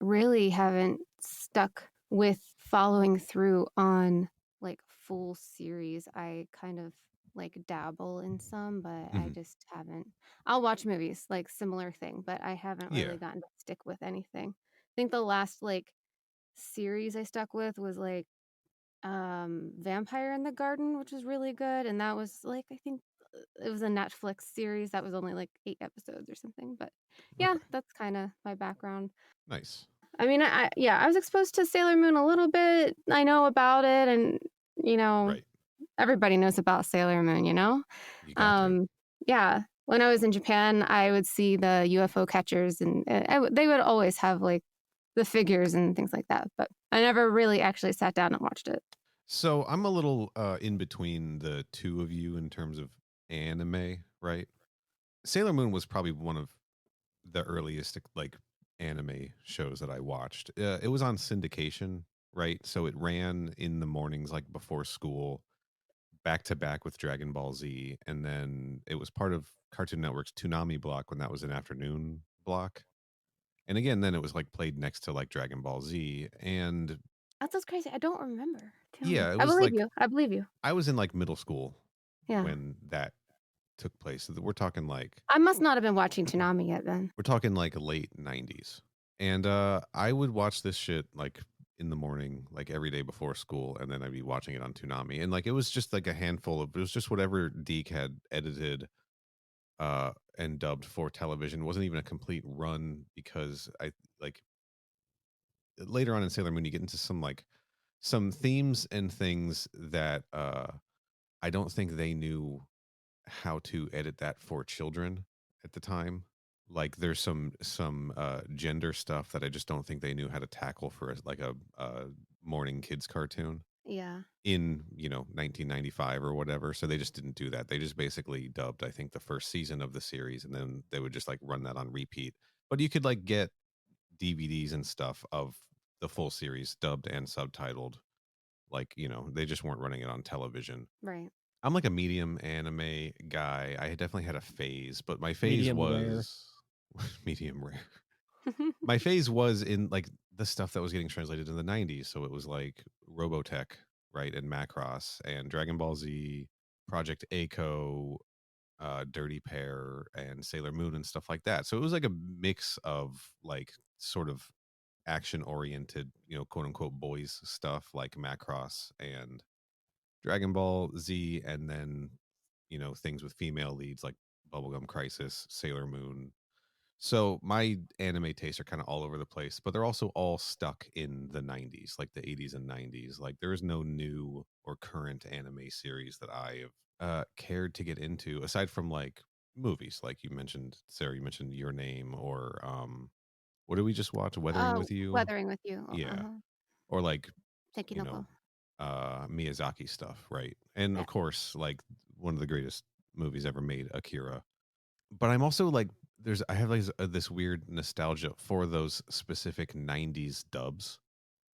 really haven't stuck with following through on like full series. I kind of like dabble in some, but I Hmm. just haven't. I'll watch movies, like similar thing, but I haven't Yeah. really gotten to stick with anything. I think the last like series I stuck with was like Vampire in the Garden, which was really good, and that was like I think it was a Netflix series that was only like 8 episodes or something, but yeah, Okay. that's kind of my background. Nice. I mean, yeah, I was exposed to Sailor Moon a little bit. I know about it, and you know, Right. everybody knows about Sailor Moon. You got to. Um, yeah. When I was in Japan, I would see the UFO catchers, and they would always have like the figures and things like that. But I never really actually sat down and watched it. So I'm a little in between the two of you in terms of anime, right? Sailor Moon was probably one of the earliest like anime shows that I watched. It was on syndication, right? So it ran in the mornings, like before school, back to back with Dragon Ball Z, and then it was part of Cartoon Network's Toonami block when that was an afternoon block. And again, then it was like played next to like Dragon Ball Z, and That's what's crazy. I don't remember. Tell me. yeah, it I was believe like you. I believe you. I was in like middle school Yeah. when that took place. So we're talking like I must not have been watching Toonami yet then. we're talking like late 90s. And I would watch this shit like in the morning, like every day before school, and then I'd be watching it on Toonami. And like it was just like a handful of it was just whatever DiC had edited and dubbed for television. It wasn't even a complete run because I like later on in Sailor Moon you get into some like some themes and things that I don't think they knew how to edit that for children at the time. Like there's some gender stuff that I just don't think they knew how to tackle for like a morning kids cartoon Yeah. in 1995 or whatever. So they just didn't do that. They just basically dubbed I think the first season of the series, and then they would just like run that on repeat. But you could like get DVDs and stuff of the full series dubbed and subtitled. Like they just weren't running it on television. Right. I'm like a medium anime guy. I definitely had a phase, but my phase Medium rare. was medium rare. My phase was in like the stuff that was getting translated in the 90s. So it was like Robotech, right? And Macross and Dragon Ball Z, Project Echo, Dirty Pair, and Sailor Moon and stuff like that. So it was like a mix of like sort of action oriented, quote unquote boys stuff like Macross and Dragon Ball Z, and then things with female leads like Bubblegum Crisis, Sailor Moon. So my anime tastes are kind of all over the place, but they're also all stuck in the 90s, like the 80s and 90s. Like there is no new or current anime series that I have cared to get into aside from like movies, like you mentioned, Sarah. You mentioned Your Name, or what did we just watch? Weathering with You. Weathering with You. Yeah, Uh-huh. or like you know Takinoko. Miyazaki stuff, right? And Yeah. of course, like one of the greatest movies ever made, Akira. But I'm also like, I have like this weird nostalgia for those specific 90s dubs,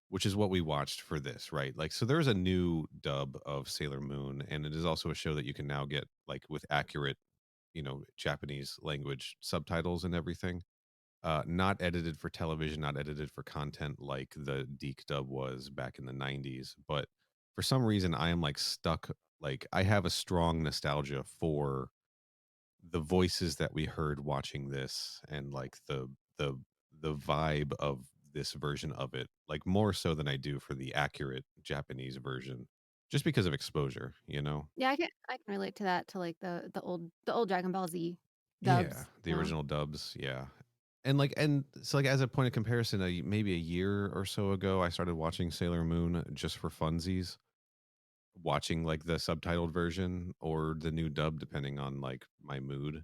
which is what we watched for this, right? Like, so there's a new dub of Sailor Moon, and it is also a show that you can now get like with accurate, Japanese language subtitles and everything. Not edited for television, not edited for content like the DiC dub was back in the 90s. But for some reason, I am like stuck. Like, I have a strong nostalgia for the voices that we heard watching this, and like the the vibe of this version of it, like more so than I do for the accurate Japanese version. just because of exposure, you know. Yeah, I can relate to that, to like the old Dragon Ball Z Yeah, dubs. the original dubs, yeah. And so like as a point of comparison, maybe a year or so ago, I started watching Sailor Moon just for funsies, watching like the subtitled version or the new dub, depending on like my mood.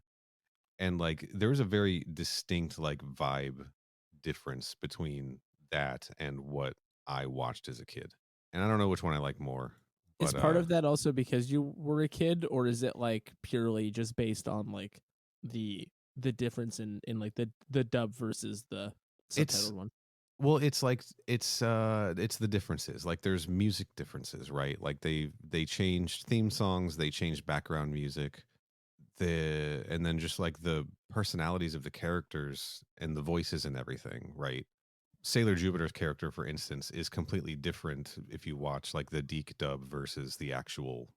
And like there was a very distinct like vibe difference between that and what I watched as a kid. And I don't know which one I like more, Is but part of that also because you were a kid, or is it like purely just based on like the difference in like the dub versus the it's subtitled one? well, it's like it's the differences. Like there's music differences, right? Like they changed theme songs, they changed background music, and then just like the personalities of the characters and the voices and everything, right? Sailor Jupiter's character, for instance, is completely different if you watch like the DiC dub versus the actual,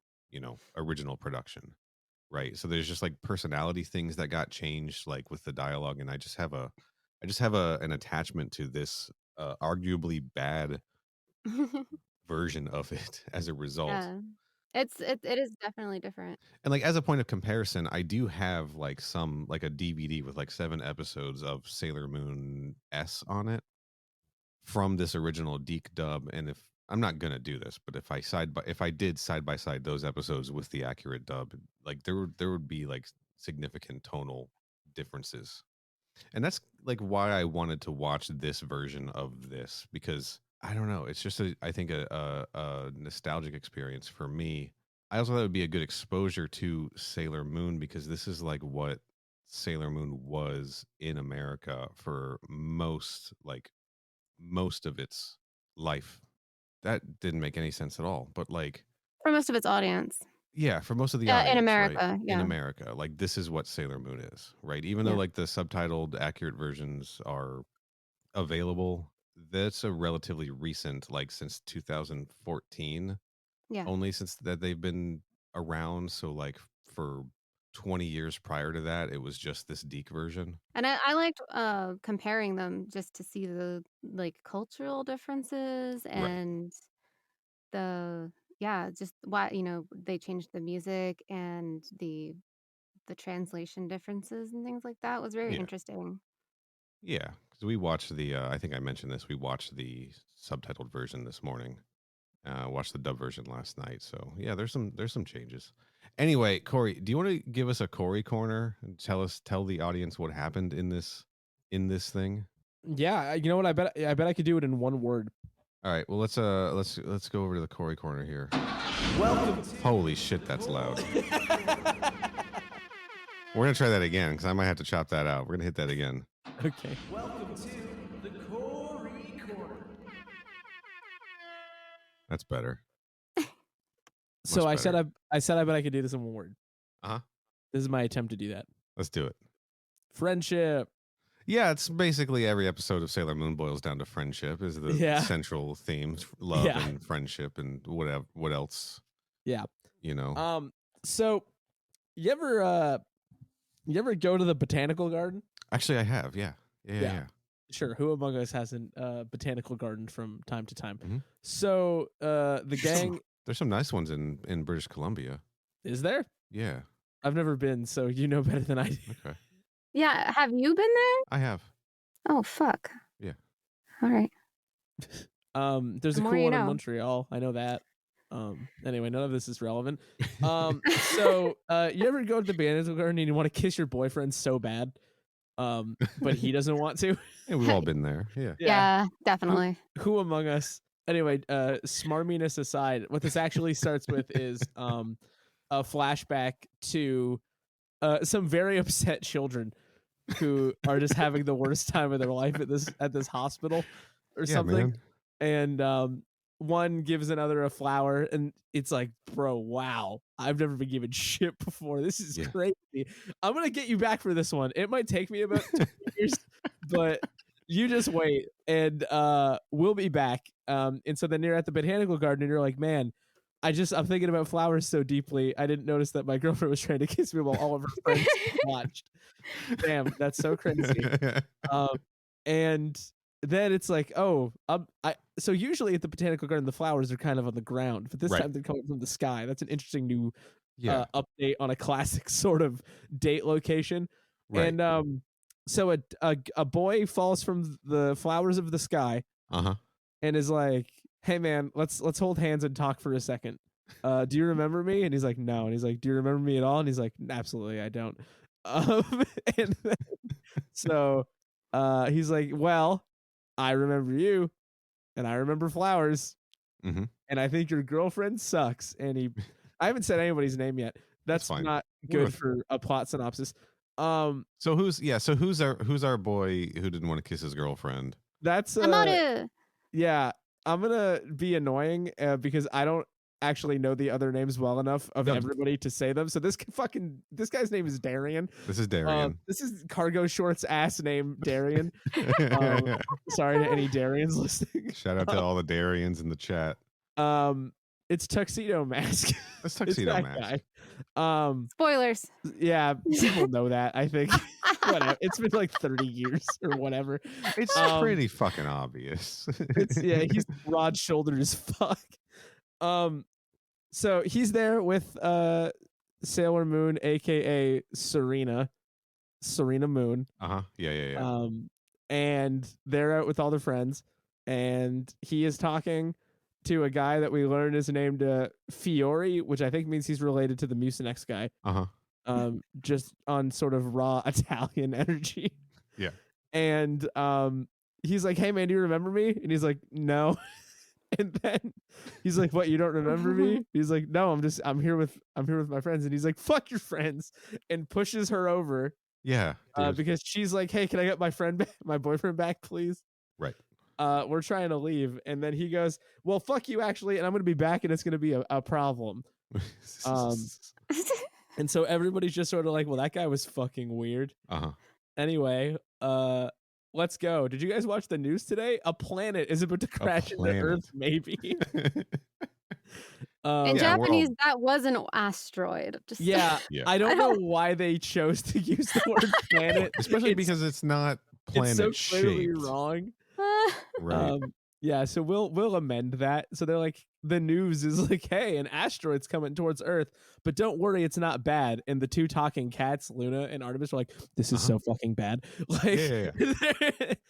original production, right? So there's just like personality things that got changed, like with the dialogue, and I just have an attachment to this arguably bad version of it as a result. Yeah. It is definitely different. And like as a point of comparison, I do have like like a DVD with like 7 episodes of Sailor Moon S on it from this original DiC dub. And if I'm not gonna do this, but if I did side by side those episodes with the accurate dub, like there would be like significant tonal differences. And that's like why I wanted to watch this version of this, because I don't know, it's just I think a nostalgic experience for me. I also thought it would be a good exposure to Sailor Moon, because this is like what Sailor Moon was in America for most of its life. That didn't make any sense at all. But like, For most of its audience. yeah, for most of the In audience, right? America, In yeah. America, like this is what Sailor Moon is, right? Even though Yeah. like the subtitled accurate versions are available, that's a relatively recent, like since 2014, Yeah. only since that they've been around. So like for 20 years prior to that, it was just this DiC version. And I liked comparing them just to see the like cultural differences Right. and the yeah, just why, they changed the music and the translation differences and things like that was very Yeah. interesting. Yeah. Because we watched I think I mentioned this, we watched the subtitled version this morning. Watched the dub version last night. So yeah, there's some changes. Anyway, Corey, do you want to give us a Corey corner and tell the audience what happened in this thing? Yeah, you know what? I bet I could do it in one word. All right. Well, let's go over to the Corey corner here. Welcome. Holy shit, that's loud. We're gonna try that again because I might have to chop that out. We're gonna hit that again. Okay. Welcome to the Corey Corner. That's better. So Much I said better. I bet I could do this in one word. Uh-huh. This is my attempt to do that. Let's do it. Friendship. Yeah, it's basically every episode of Sailor Moon boils down to friendship is the Yeah. central themes, love Yeah. and friendship and whatever. What else? Yeah. You know. So you ever go to the botanical garden? Actually, I have. Yeah. Yeah. Yeah. Sure. Who among us hasn't botanical garden from time to time? Mhm. So the gang There's some nice ones in British Columbia. is there? Yeah. I've never been, so you know better than I do. Okay. Yeah, have you been there? I have. Oh fuck. Yeah. All right. There's The a more cool you one in know. Montreal. I know that. Anyway, none of this is relevant. So you ever go to the botanical garden and you want to kiss your boyfriend so bad, but he doesn't want to? Yeah, we've all been there. Yeah. Yeah, definitely. Who among us? Anyway, smarminess aside, what this actually starts with is a flashback to some very upset children who are just having the worst time of their life at this hospital or Yeah, something. man. And one gives another a flower, and it's like, bro, wow, I've never been given shit before. This is Yeah. crazy. I'm gonna get you back for this one. It might take me about 2 years, but you just wait, and we'll be back. And so then you're at the botanical garden, and you're like, man, I'm thinking about flowers so deeply. I didn't notice that my girlfriend was trying to kiss me while all of her friends watched. Damn, that's so crazy. And then it's like, oh, so usually at the botanical garden, the flowers are kind of on the ground, but this Right. time they're coming from the sky. That's an interesting new Yeah. update on a classic sort of date location. Right. And so a boy falls from the flowers of the sky Uh-huh. and is like, "Hey man, let's hold hands and talk for a second. Do you remember me?" And he's like, "No." And he's like, "Do you remember me at all?" And he's like, "Absolutely, I don't." And then, so he's like, "Well, I remember you, and I remember flowers, Mm-hmm. and I think your girlfriend sucks." And I haven't said anybody's name yet. That's fine. not good for a plot synopsis. So who's our boy who didn't want to kiss his girlfriend? That's yeah. I'm gonna be annoying because I don't actually know the other names well enough of everybody to say them. So this guy's name is Darian. This is Darian. This is Cargo Shorts ass name Darian. Sorry to any Darians listening. Shout out to all the Darians in the chat. It's Tuxedo Mask. That's Tuxedo Mask. Guy. Spoilers. Yeah, people know that, I think. Whatever. It's been like 30 years or whatever. It's pretty fucking obvious. He's broad-shouldered as fuck. So he's there with Sailor Moon, aka Serena Moon. Yeah. And they're out with all their friends, and he is talking to a guy that we learned is named Fiore, which I think means he's related to the Mucinex guy. Just on sort of raw Italian energy. Yeah. And he's like, "Hey man, do you remember me?" And he's like, "No." And then he's like, "What, you don't remember me?" He's like, "No, I'm here with my friends." And he's like, "Fuck your friends," and pushes her over. Yeah. Because she's like, "Hey, can I get my boyfriend back, please?" Right. We're trying to leave. And then he goes, "Well, fuck you actually, and I'm gonna be back, and it's gonna be a problem." And so everybody's just sort of like, "Well, that guy was fucking weird." Anyway, let's go. Did you guys watch the news today? A planet is about to crash into Earth, maybe. In Japanese, that was an asteroid. I don't know why they chose to use the word planet, especially because it's not planet it's so clearly shaped. Wrong. Right. Yeah, so we'll amend that. So they're like, the news is like, "Hey, an asteroid's coming towards Earth, but don't worry, it's not bad." And the two talking cats, Luna and Artemis, are like, "This is so fucking bad." Like, yeah.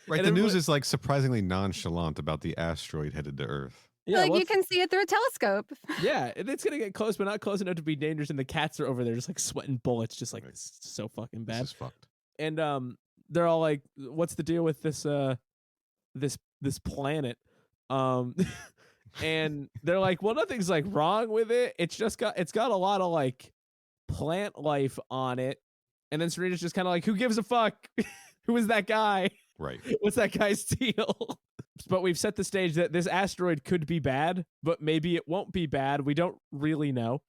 Right. The news is like surprisingly nonchalant about the asteroid headed to Earth. Yeah, like you can see it through a telescope. Yeah, and it's gonna get close, but not close enough to be dangerous. And the cats are over there just like sweating bullets, just like, "This is so fucking bad." This is fucked. And they're all like, "What's the deal with this this planet?" And they're like, "Well, nothing's like wrong with it. It's got a lot of like plant life on it." And then Serena's just kind of like, "Who gives a fuck? Who is that guy? Right. What's that guy's deal?" But we've set the stage that this asteroid could be bad, but maybe it won't be bad. We don't really know.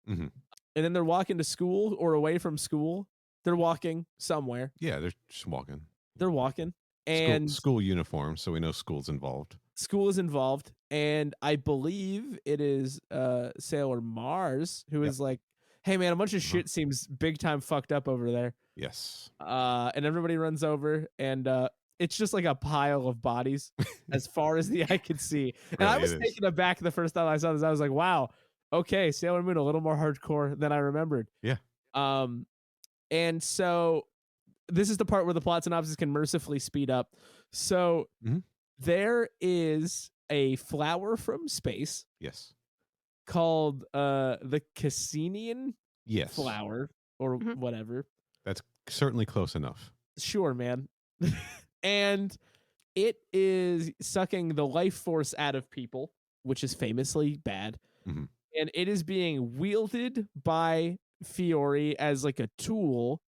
Mm-hmm. And then they're walking to school or away from school. They're walking somewhere. Yeah, they're just walking. They're walking. And school uniform, so we know school's involved. School is involved, and I believe it is Sailor Mars who is like, "Hey man, a bunch of shit seems big time fucked up over there." Yes. And everybody runs over, and it's just like a pile of bodies as far as the eye could see. And Really, I was taken aback the first time I saw this. I was like, "Wow, okay, Sailor Moon a little more hardcore than I remembered." Yeah. And so this is the part where the plot synopsis can mercifully speed up. So there is a flower from space. Yes. Called the Cassinian flower or whatever. That's certainly close enough. Sure, man. And it is sucking the life force out of people, which is famously bad. Mm-hmm. And it is being wielded by Fiore as like a tool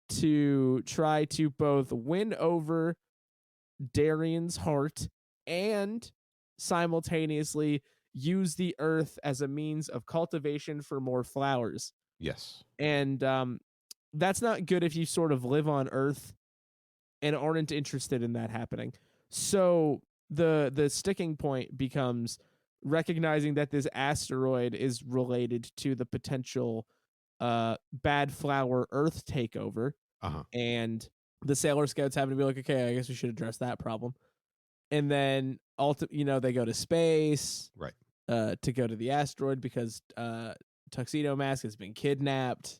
to try to both win over Darian's heart and simultaneously use the earth as a means of cultivation for more flowers. Yes. And that's not good if you sort of live on Earth and aren't interested in that happening. So the sticking point becomes recognizing that this asteroid is related to the potential bad flower Earth takeover. And the Sailor Scouts having to be like, "Okay, I guess we should address that problem." and then they go to space, Right. to go to the asteroid because Tuxedo Mask has been kidnapped.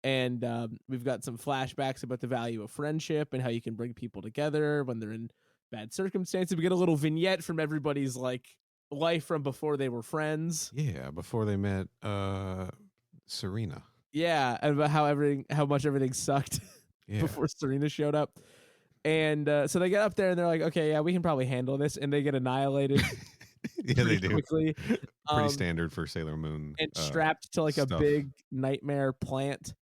And we've got some flashbacks about the value of friendship and how you can bring people together when they're in bad circumstances. We get a little vignette from everybody's like life from before they were friends. Yeah, before they met Serena. Yeah, and about how much everything sucked before Serena showed up. And so they get up there and they're like, okay, yeah, we can probably handle this. And they get annihilated. Yeah, they do. Quickly. Pretty standard for Sailor Moon. And strapped to like stuff. a big nightmare plant.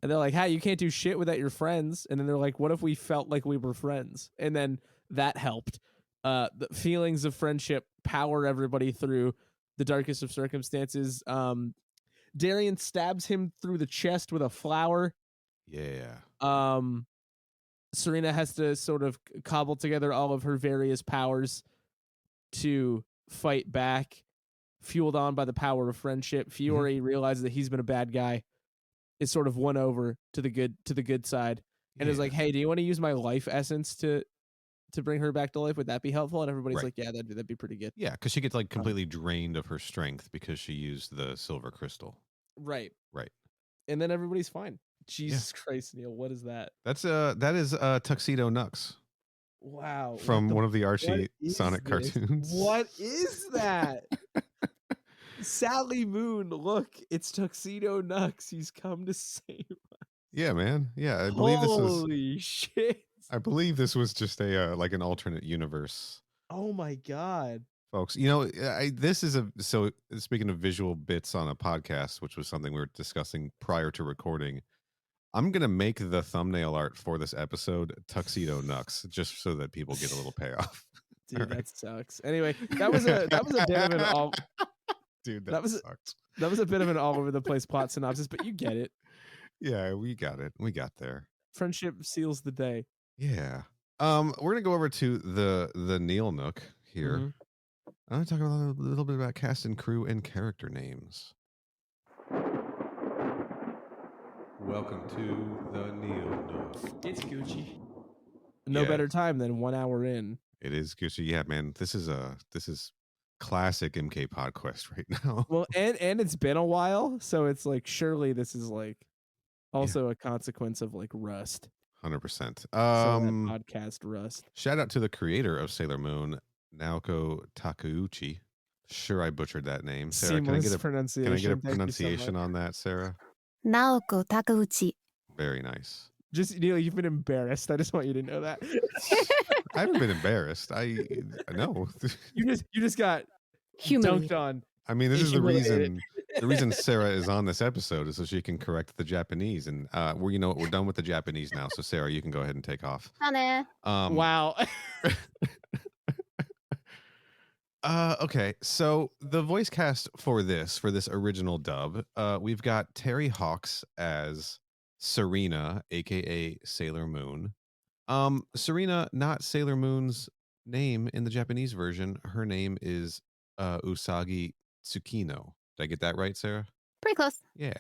And they're like, hey, you can't do shit without your friends. And then they're like, what if we felt like we were friends? And then that helped. The feelings of friendship power everybody through the darkest of circumstances. Darien stabs him through the chest with a flower. Yeah. Serena has to sort of cobble together all of her various powers to fight back, fueled on by the power of friendship. Fiore realizes that he's been a bad guy, is sort of won over to the good side, and is like, hey, do you want to use my life essence to bring her back to life? Would that be helpful? And everybody's like, yeah, that'd be pretty good. Yeah, because she gets like completely drained of her strength because she used the silver crystal. Right. And then everybody's fine. Jesus Christ, Neil, what is that? That is Tuxedo Nux. Wow. From one of the Archie Sonic cartoons. What is that? Sally Moon, look, it's Tuxedo Nux. He's come to save us. Yeah, man. Yeah, I believe this was. Holy shit! I believe this was just a like an alternate universe. Oh my god, folks! This is so. Speaking of visual bits on a podcast, which was something we were discussing prior to recording, I'm gonna make the thumbnail art for this episode Tuxedo Nux, just so that people get a little payoff. Dude, that sucks. Anyway, that was a bit of an all. Dude, that sucked. That was a bit of an all over the place plot synopsis, but you get it. Yeah, we got it. We got there. Friendship seals the day. Yeah. We're gonna go over to the Neil Nook here. I'm gonna talk a little bit about cast and crew and character names. Welcome to the Neil Nook. It's Gucci. No better time than 1 hour in. It is Gucci. Yeah, man. This is classic MK Podquest right now. Well, and it's been a while, so it's like surely this is like also a consequence of like rust. 100%. Podcast rust. Shout out to the creator of Sailor Moon, Naoko Takeuchi. Sure, I butchered that name. Sarah, can I get a pronunciation on that, Sarah? Naoko Takeuchi. Very nice. Just Neil, you've been embarrassed. I just want you to know that. I haven't been embarrassed. I know. You just got dunked on. I mean, this is the reason. The reason Sarah is on this episode is so she can correct the Japanese, and we're done with the Japanese now. So Sarah, you can go ahead and take off. Wow. Okay, so the voice cast for this original dub, we've got Terry Hawks as Serena, aka Sailor Moon. Serena, not Sailor Moon's name in the Japanese version. Her name is Usagi Tsukino. Did I get that right, Sarah? Pretty close. Yeah.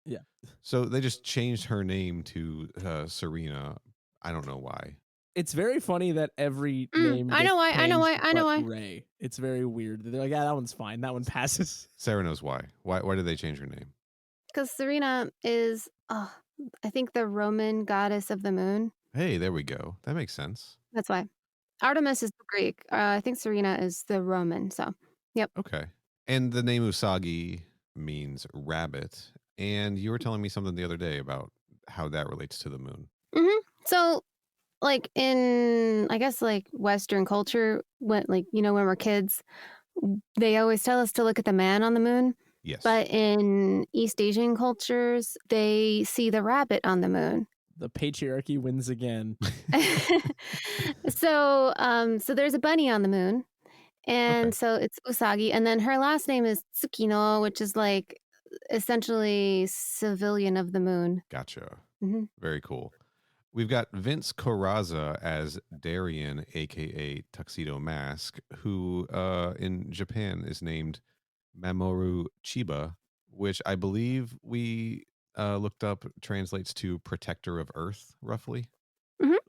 Yeah. So they just changed her name to Serena. I don't know why. It's very funny that every name. I know why. Ray. It's very weird. They're like, yeah, that one's fine. That one passes. Sarah knows why. Why did they change her name? Because Serena is, I think, the Roman goddess of the moon. Hey, there we go. That makes sense. That's why. Artemis is the Greek. I think Serena is the Roman. So, yep. Okay. And the name Usagi means rabbit. And you were telling me something the other day about how that relates to the moon. So, like in, I guess, like Western culture, when we're kids, they always tell us to look at the man on the moon. Yes. But in East Asian cultures, they see the rabbit on the moon. The patriarchy wins again. So there's a bunny on the moon. And so it's Usagi. And then her last name is Tsukino, which is like essentially civilian of the moon. Gotcha. Very cool. We've got Vince Corazza as Darien, a.k.a. Tuxedo Mask, who in Japan is named Mamoru Chiba, which I believe we looked up translates to Protector of Earth, roughly.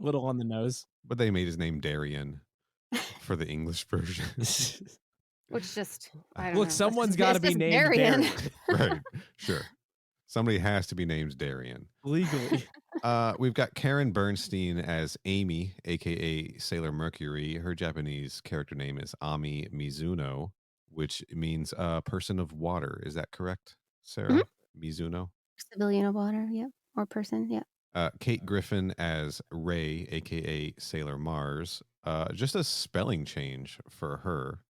Little on the nose. But they made his name Darien. for the English version. Which just, I don't know. Look, That's someone's just, got to it's be just named Darien. Darien. Right. Sure. Somebody has to be named Darien. Legally. We've got Karen Bernstein as Amy, aka Sailor Mercury. Her Japanese character name is Ami Mizuno, which means person of water. Is that correct, Sarah? Mizuno. Civilian of water, yep. Or person, yep. Kate Griffin as Ray, aka Sailor Mars. Just a spelling change for her,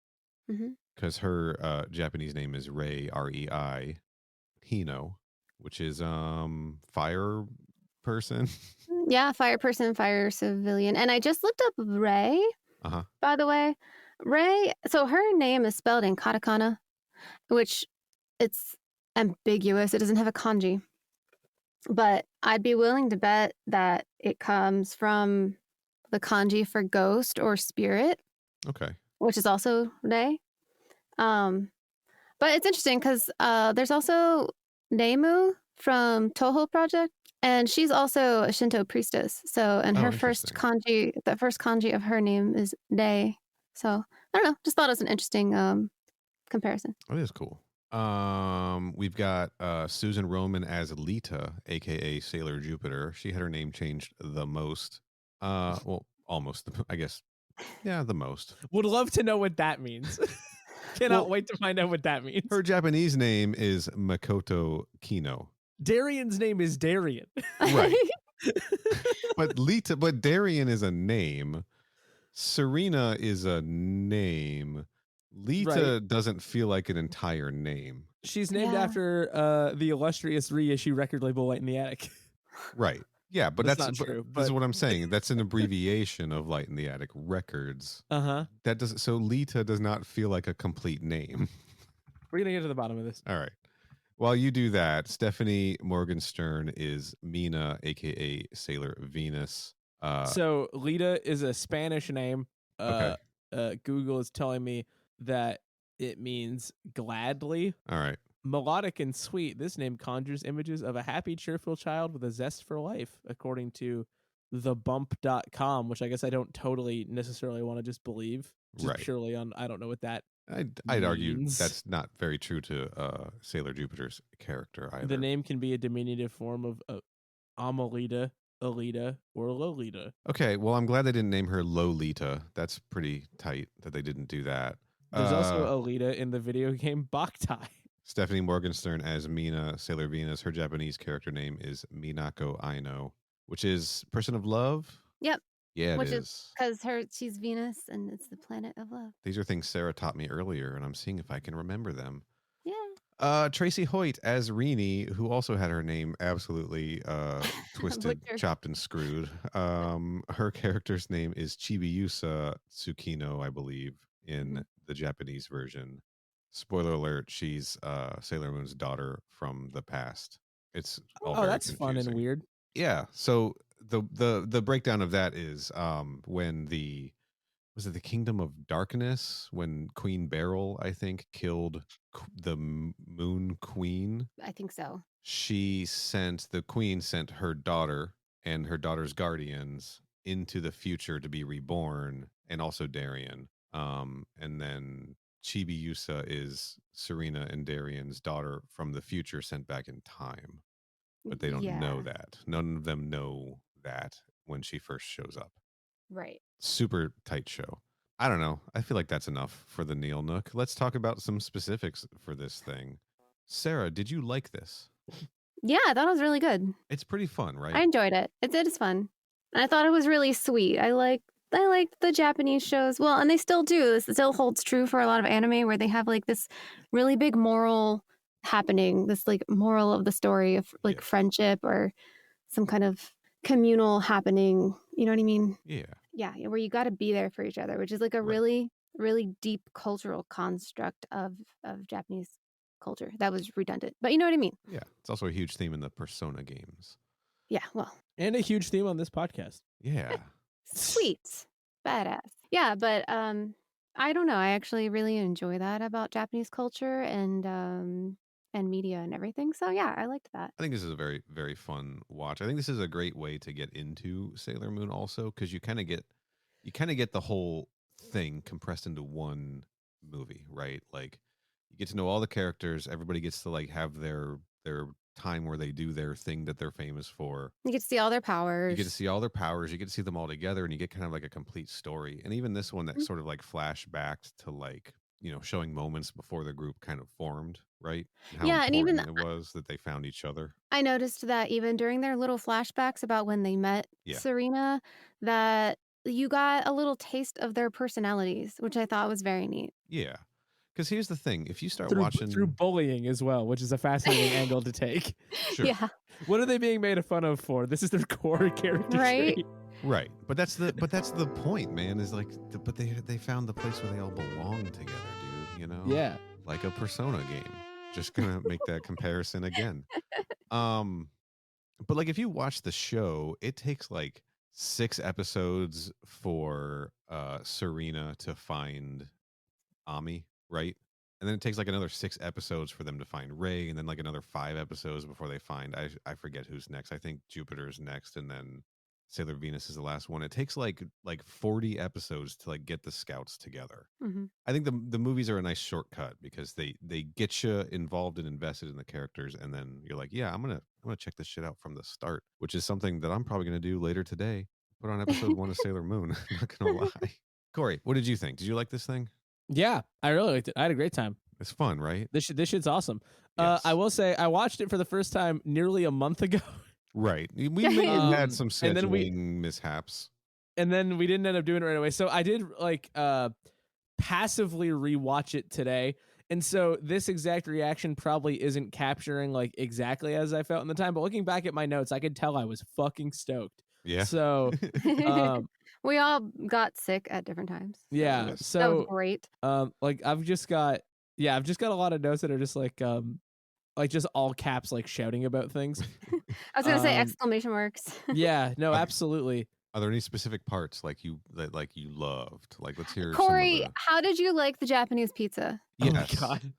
because her Japanese name is Rei, Rei Hino, which is fire person. Yeah, fire person, fire civilian. And I just looked up Ray, by the way. Ray, so her name is spelled in katakana, which it's ambiguous. It doesn't have a kanji. But I'd be willing to bet that it comes from the kanji for ghost or spirit. Okay. Which is also Rei. But it's interesting because there's also Nemu from Toho Project, and she's also a Shinto priestess. So, and her first kanji, the first kanji of her name is Rei. So, I don't know. Just thought it was an interesting comparison. It is cool. We've got Susan Roman as Lita, aka Sailor Jupiter. She had her name changed the most. Well, almost, I guess. Yeah, the most. Would love to know what that means. Cannot wait to find out what that means. Her Japanese name is Makoto Kino. Darien's name is Darien. Right. but Darien is a name. Serena is a name. Lita doesn't feel like an entire name. She's named after the illustrious reissue record label Light in the Attic. Right. Yeah, but that's not true. This is what I'm saying. That's an abbreviation of Light in the Attic Records. That does so Lita does not feel like a complete name. We're gonna get to the bottom of this. All right. While you do that, Stephanie Morgenstern is Mina, aka Sailor Venus. So Lita is a Spanish name. Okay. Google is telling me that it means gladly. All right. Melodic and sweet, this name conjures images of a happy, cheerful child with a zest for life, according to thebump.com, which I guess I don't totally necessarily want to just believe. Just purely on, I don't know what that I'd argue that's not very true to Sailor Jupiter's character either. The name can be a diminutive form of Amelita, Alita, or Lolita. Okay, well, I'm glad they didn't name her Lolita. That's pretty tight that they didn't do that. There's also Alita in the video game Boktai. Stephanie Morgenstern as Mina, Sailor Venus. Her Japanese character name is Minako Aino, which is person of love. Yep. Yeah, which is because she's Venus and it's the planet of love. These are things Sarah taught me earlier, and I'm seeing if I can remember them. Yeah. Tracy Hoyt as Rini, who also had her name absolutely twisted, chopped, and screwed. Her character's name is Chibiusa Tsukino, I believe, in the Japanese version. Spoiler alert, she's Sailor Moon's daughter from the past. It's all very that's confusing. fun and weird. Yeah. So the breakdown of that is when was it the Kingdom of Darkness, when Queen Beryl, I think, killed the Moon Queen. I think so. The queen sent her daughter and her daughter's guardians into the future to be reborn, and also Darien. And then Chibiusa is Serena and Darien's daughter from the future sent back in time. But they don't know that. None of them know that when she first shows up. Right. Super tight show. I don't know. I feel like that's enough for the Neil Nook. Let's talk about some specifics for this thing. Sarah, did you like this? Yeah, I thought it was really good. It's pretty fun, right? I enjoyed it. It is fun. And I thought it was really sweet. I liked the Japanese shows. Well, and they still do. This still holds true for a lot of anime where they have like this really big moral happening, this like moral of the story of like friendship or some kind of communal happening. You know what I mean? Yeah. Yeah, where you got to be there for each other, which is like a really, really deep cultural construct of Japanese culture. That was redundant, but you know what I mean? Yeah. It's also a huge theme in the Persona games. Yeah, well. And a huge theme on this podcast. Yeah. Sweet. Badass. Yeah, but I don't know. I actually really enjoy that about Japanese culture and media and everything. So yeah, I liked that. I think this is a very, very fun watch. I think this is a great way to get into Sailor Moon also, because you kind of get the whole thing compressed into one movie, right? Like you get to know all the characters, everybody gets to like have their time where they do their thing that they're famous for. You get to see all their You get to powers. see all their powers, you get to see them all together, and you get kind of like a complete story. And even this one that Mhm. sort of like flashbacked to like, showing moments before the group kind of formed, right? And how Yeah, and even important it was that they found each other. I noticed that even during their little flashbacks about when they met Yeah. Serena, that you got a little taste of their personalities, which I thought was very neat. Yeah. Because here's the thing, if you start Through watching, bullying as well, which is a fascinating angle to take. sure. Yeah, What are they being made fun of for? This is their core character right? trait. Right. But that's the point, man, is like but they found the place where they all belong together, dude, Yeah. Like a Persona game. Just gonna make that comparison again. Um but like if you watch the show, it takes like 6 episodes for Serena to find Ami, right? And then it takes like another 6 episodes for them to find Ray, and then like another 5 episodes before they find I forget who's next. I think Jupiter's next, and then Sailor Venus is the last one. It takes like 40 episodes to like get the scouts together. Hmm. I think the movies are a nice shortcut because they get you involved and invested in the characters, and then you're like, yeah, I'm gonna check this shit out from the start, which is something that I'm probably gonna do later today. Put on episode 1 of Sailor Moon. Not gonna lie. Corey, what did you think? Did you like this thing? Yeah, I really liked it. I had a great time. It's fun, right? This shit's awesome. Yes. I will say I watched it for the first time nearly a month ago, Right. We may have had some and then scheduling mishaps. and then we didn't end up doing it right away. So I did like passively rewatch it today. And so this exact reaction probably isn't capturing like exactly as I felt in the time, but looking back at my notes, I could tell I was fucking stoked. Yeah. So We all got sick at different times. yeah, Yes. That was so great. like I've just got a lot of notes that are just like just all caps like shouting about things. I was gonna say Um, exclamation marks. Yeah, no, Okay. absolutely. Are there any specific parts like you loved? Like let's hear Corey, some of how did you like the Japanese pizza? the Oh my Yes. god.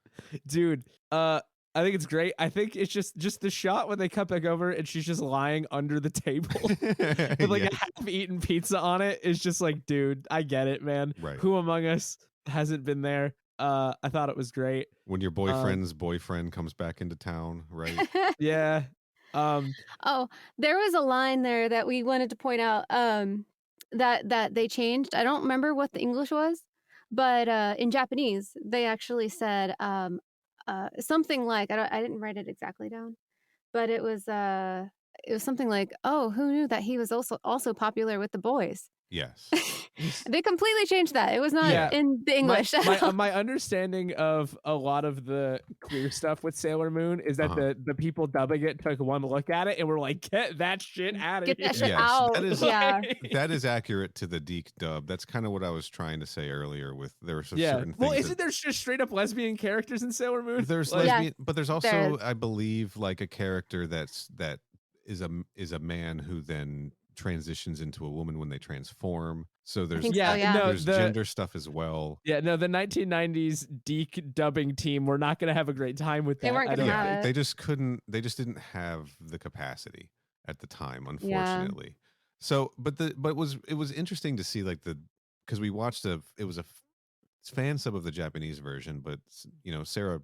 Dude, I think it's great. I think it's just the shot when they cut back over and she's just lying under the table with like Yeah. a half-eaten pizza on it is just like, dude, I get it, man. Right. Who among us hasn't been there? I thought it was great. When your boyfriend's boyfriend comes back into town, right? Yeah. Oh, there was a line there that we wanted to point out that they changed. I don't remember what the English was, but in Japanese they actually said something like I didn't write it exactly down, but it was something like, "Oh, who knew that he was also popular with the boys?" Yes. They completely changed that. It was not Yeah. in the English. My understanding of a lot of the queer stuff with Sailor Moon is that Uh-huh. the people dubbing it took one look at it and were like, get that shit out of Get here. that shit Yes, out. that is- Yeah. That is accurate to the DiC dub. That's kind of what I was trying to say earlier with there were Yeah. certain Well, things isn't there just straight up lesbian characters in Sailor Moon? there's Like, Yeah. lesbian, but there's also There is. I believe like a character that is a man who then transitions into a woman when they transform. So there's think so, yeah, yeah. no, there's the gender stuff as well. yeah, no, the 1990s DiC dubbing team were not going to have a great time with that. They weren't I gonna don't have think. it. They just couldn't. They just didn't have the capacity at the time, Yeah. unfortunately. So, but it was interesting to see like because we watched it was a fan sub of the Japanese version, but Sarah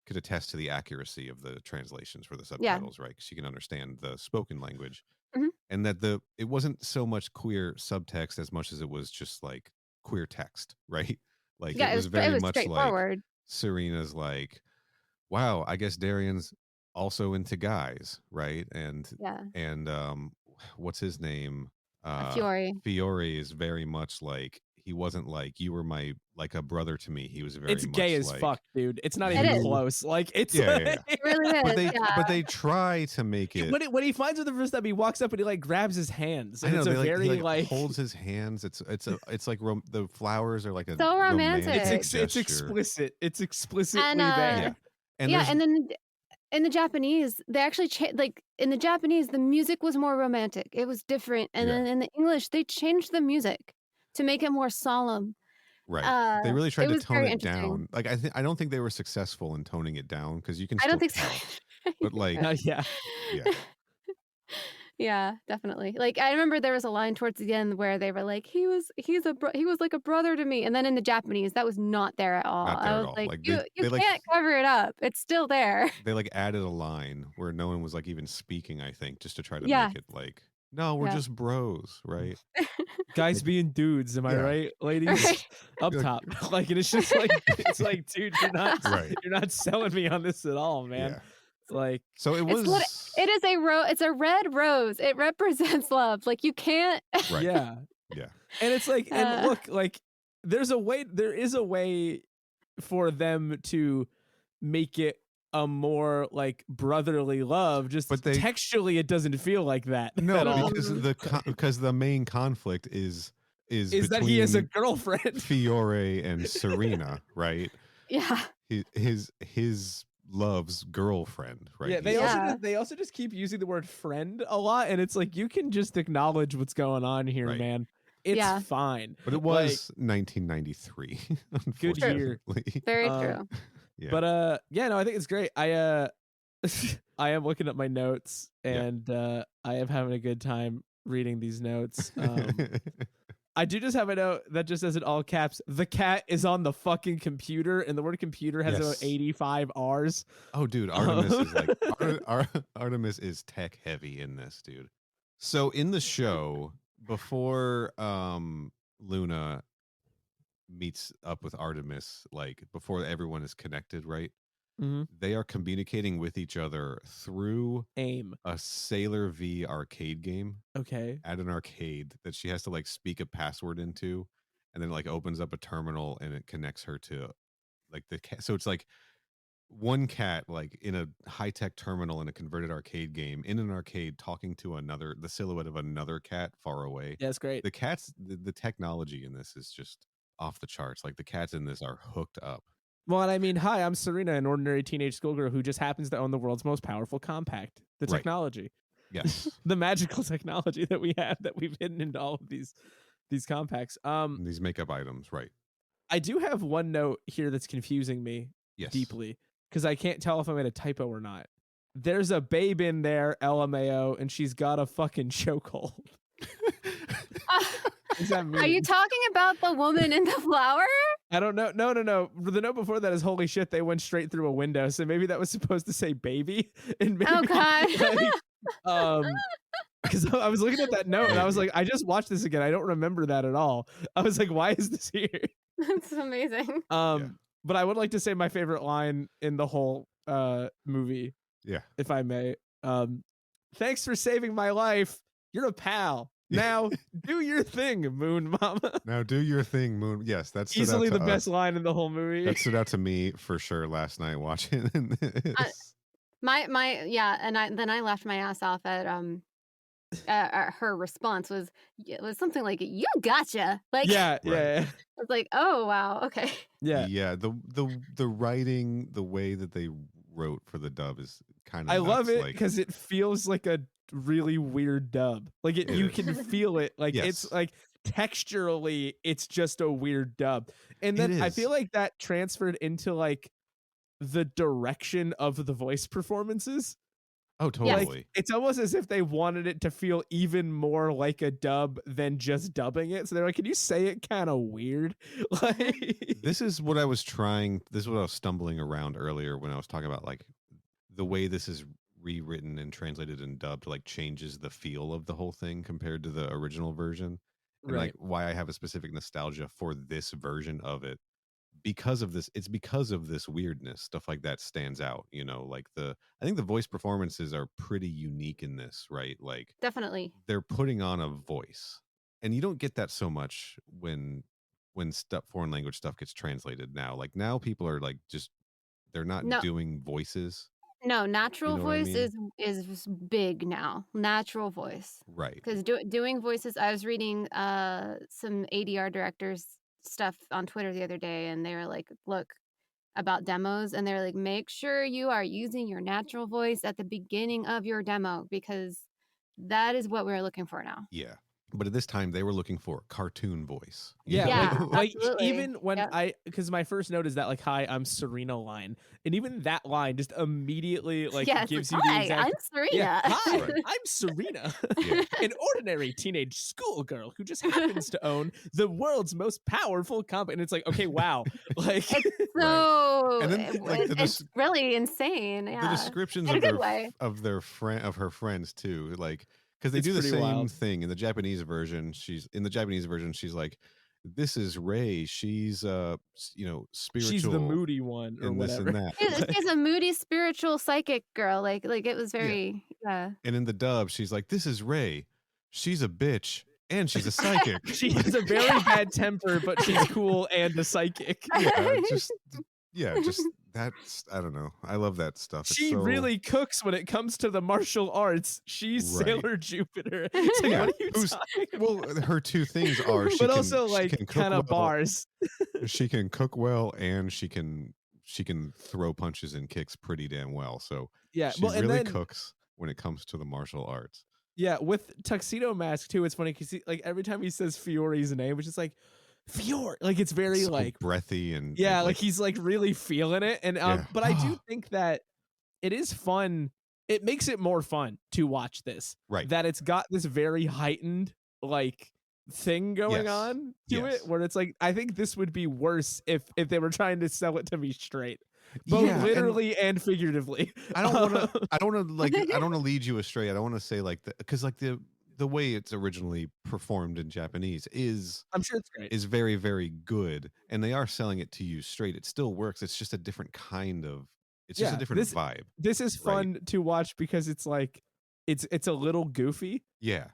could attest to the accuracy of the translations for the Yeah. subtitles, right? Because she can understand the spoken language, Mhm. and that it wasn't so much queer subtext as much as it was just like queer text, right? Like Yeah, it was very much like straightforward. Serena's like, wow, I guess Darian's also into guys, right? Yeah. And what's his name? Fiore. Fiore is very much like he wasn't like you were like a brother to me. He was very It's much gay as like, fuck, dude. It's not It even is. close. Like it's Yeah, like, yeah, It really is. but they try to make it. when he finds her the first time, he walks up and he like grabs his hands. I And know it's a they very he, like holds his hands. It's like the flowers are like a So romantic. romantic it's gesture. explicit. It's explicitly And there. Yeah, and yeah, there's- and then in the Japanese, they actually like in the Japanese, the music was more romantic. It was different, and Yeah. then in the English, they changed the music to make it more solemn. right. They really tried it to was tone very it interesting. down. Like I don't think they were successful in toning it down because you can. I don't still think so. tell. But like, Yeah. yeah. Yeah, definitely. Like I remember there was a line towards the end where they were like, he was like a brother to me. And then in the Japanese, that was not there at all. Not there I at was all. like, Like you they like can't cover it up. It's still there. they like added a line where no one was like even speaking, I think, just to try to Yeah. make it like, no, we're Yeah. just bros, right? Guys Like, being dudes, am I yeah. right, ladies? Right. Up You're like, top. Like, and it's just like, it's like, dude, right. you're not selling me on this at all, man. Yeah. Like, So it It's was it is it's a red rose. It represents love. Like you can't right. yeah. Yeah. And it's like, and uh, look, like, there is a way for them to make it a more like brotherly love. Just But they textually, it doesn't feel like that no, at all. because because the main conflict is Is that he has a between girlfriend? Fiore and Serena, right? yeah. His love's girlfriend, right? Yeah, Yeah. they also just keep using the word friend a lot, and it's like you can just acknowledge what's going on here, Right. man. It's Yeah. fine. But it was 1993, Good year. unfortunately. Very Um, true. Yeah. But yeah, no, I think it's great. I I am looking at my notes, Yeah. and I am having a good time reading these notes. I do just have a note that just says in all caps, "The cat is on the fucking computer," and the word computer has about Yes. 85 R's. Oh, dude, Artemis is like Artemis is tech heavy in this, dude. So in the show, before Luna meets up with Artemis, like before everyone is connected, right? Mm-hmm. They are communicating with each other through AIM. a Sailor V arcade game Okay. at an arcade that she has to like speak a password into, and then like opens up a terminal and it connects her to like the cat. So it's like one cat like in a high-tech terminal in a converted arcade game in an arcade talking to the silhouette of another cat far away. Yeah, it's great. The technology in this is just off the charts. Like the cats in this are hooked up. Well, and I mean, hi, I'm Serena, an ordinary teenage schoolgirl who just happens to own the world's most powerful compact. The Right. technology, Yes. the magical technology that we have that we've hidden into all of these compacts. And these makeup items, right? I do have one note here that's confusing me Yes. deeply because I can't tell if I made a typo or not. There's a babe in there, LMAO, and she's got a fucking chokehold. What does that mean? Are you talking about the woman in the flower? I don't know. No. The note before that is holy shit, they went straight through a window. So maybe that was supposed to say baby. And maybe, Oh god. because I was looking at that note and I was like, I just watched this again. I don't remember that at all. I was like, why is this here? That's amazing. But I would like to say my favorite line in the whole movie, Yeah. if I may. Thanks for saving my life. You're a pal. Now do your thing, Moon Mama. Now do your thing, Moon. Yes, that's Easily the best line in the whole movie. That stood out to me for sure last night watching this. Yeah, and I laughed my ass off at her response was something like "you gotcha." Like yeah. I was like, oh wow, okay. Yeah. The writing, the way that they wrote for the dub is kind of I love it like, because it feels like a really weird dub. Like you can feel it. Like Yes. it's like texturally, it's just a weird dub. And then I feel like that transferred into like the direction of the voice performances. Oh, totally. Like, it's almost as if they wanted it to feel even more like a dub than just dubbing it. So they're like, can you say it kind of weird? Like This is what I was stumbling around earlier when I was talking about like the way this is rewritten and translated and dubbed like changes the feel of the whole thing compared to the original version. And like why I have a specific nostalgia for this version of it. Because of this, it's because of this weirdness. Stuff like that stands out, you know, like I think the voice performances are pretty unique in this, right? Like Definitely. they're putting on a voice. And you don't get that so much when foreign language stuff gets translated now. Like now people are like they're not doing voices. No, natural voice I mean? is big now. Natural voice. Right. Because doing voices, I was reading some ADR directors stuff on Twitter the other day, and they were like, look, about demos, and they're like, make sure you are using your natural voice at the beginning of your demo because that is what we're looking for now. Yeah. But at this time, they were looking for a cartoon voice. Yeah, Yeah, like absolutely. even when Yep. because my first note is that like, "Hi, I'm Serena" line, and even that line just immediately like Yeah, it's like, gives you the "Hi, I'm exact yeah. Serena." "Hi, Right. I'm Serena, Yeah. an ordinary teenage schoolgirl who just happens to own the world's most powerful comp," and it's like, okay, wow, like It's Right. so And then like it's really insane, the yeah, descriptions in a of good way. her friends too, like because they it's do the pretty same wild. thing in the Japanese version. She's like, "This is Ray. She's She's the spiritual moody one or in this whatever. and that." She's a moody spiritual psychic girl, like, it was Yeah. very yeah. And in the dub, she's like, "This is Ray. She's a bitch and she's a psychic." She has a very bad temper, but she's cool and a psychic. Just that's I don't know. I love that stuff. It's She so really cooks when it comes to the martial arts. She's right. Sailor Jupiter. It's like, Yeah. what are you Who's talking well, about? her two things are But also she like can cook kind of well, bars. she can cook well, and she can throw punches and kicks pretty damn well. So Yeah. she Well, and really then cooks when it comes to the martial arts. yeah, with Tuxedo Mask too, it's funny because like every time he says Fiore's name, which is like Fiore, like it's very So like breathy and yeah, like like he's like really feeling it. And yeah. but I do think that it is fun. It makes it more fun to watch this. Right. That it's got this very heightened like thing going Yes. on to Yes. it where it's like I think this would be worse if they were trying to sell it to me straight. Both Yeah, and literally and figuratively. I don't want to. I don't want to like. I don't want to lead you astray. I don't want to say like because like the way it's originally performed in Japanese I'm sure it's great. is very very good, and they are selling it to you straight. It still works. It's just a different kind of. It's just a Yeah, different vibe. this is right? fun to watch because it's like it's a little goofy. Yeah.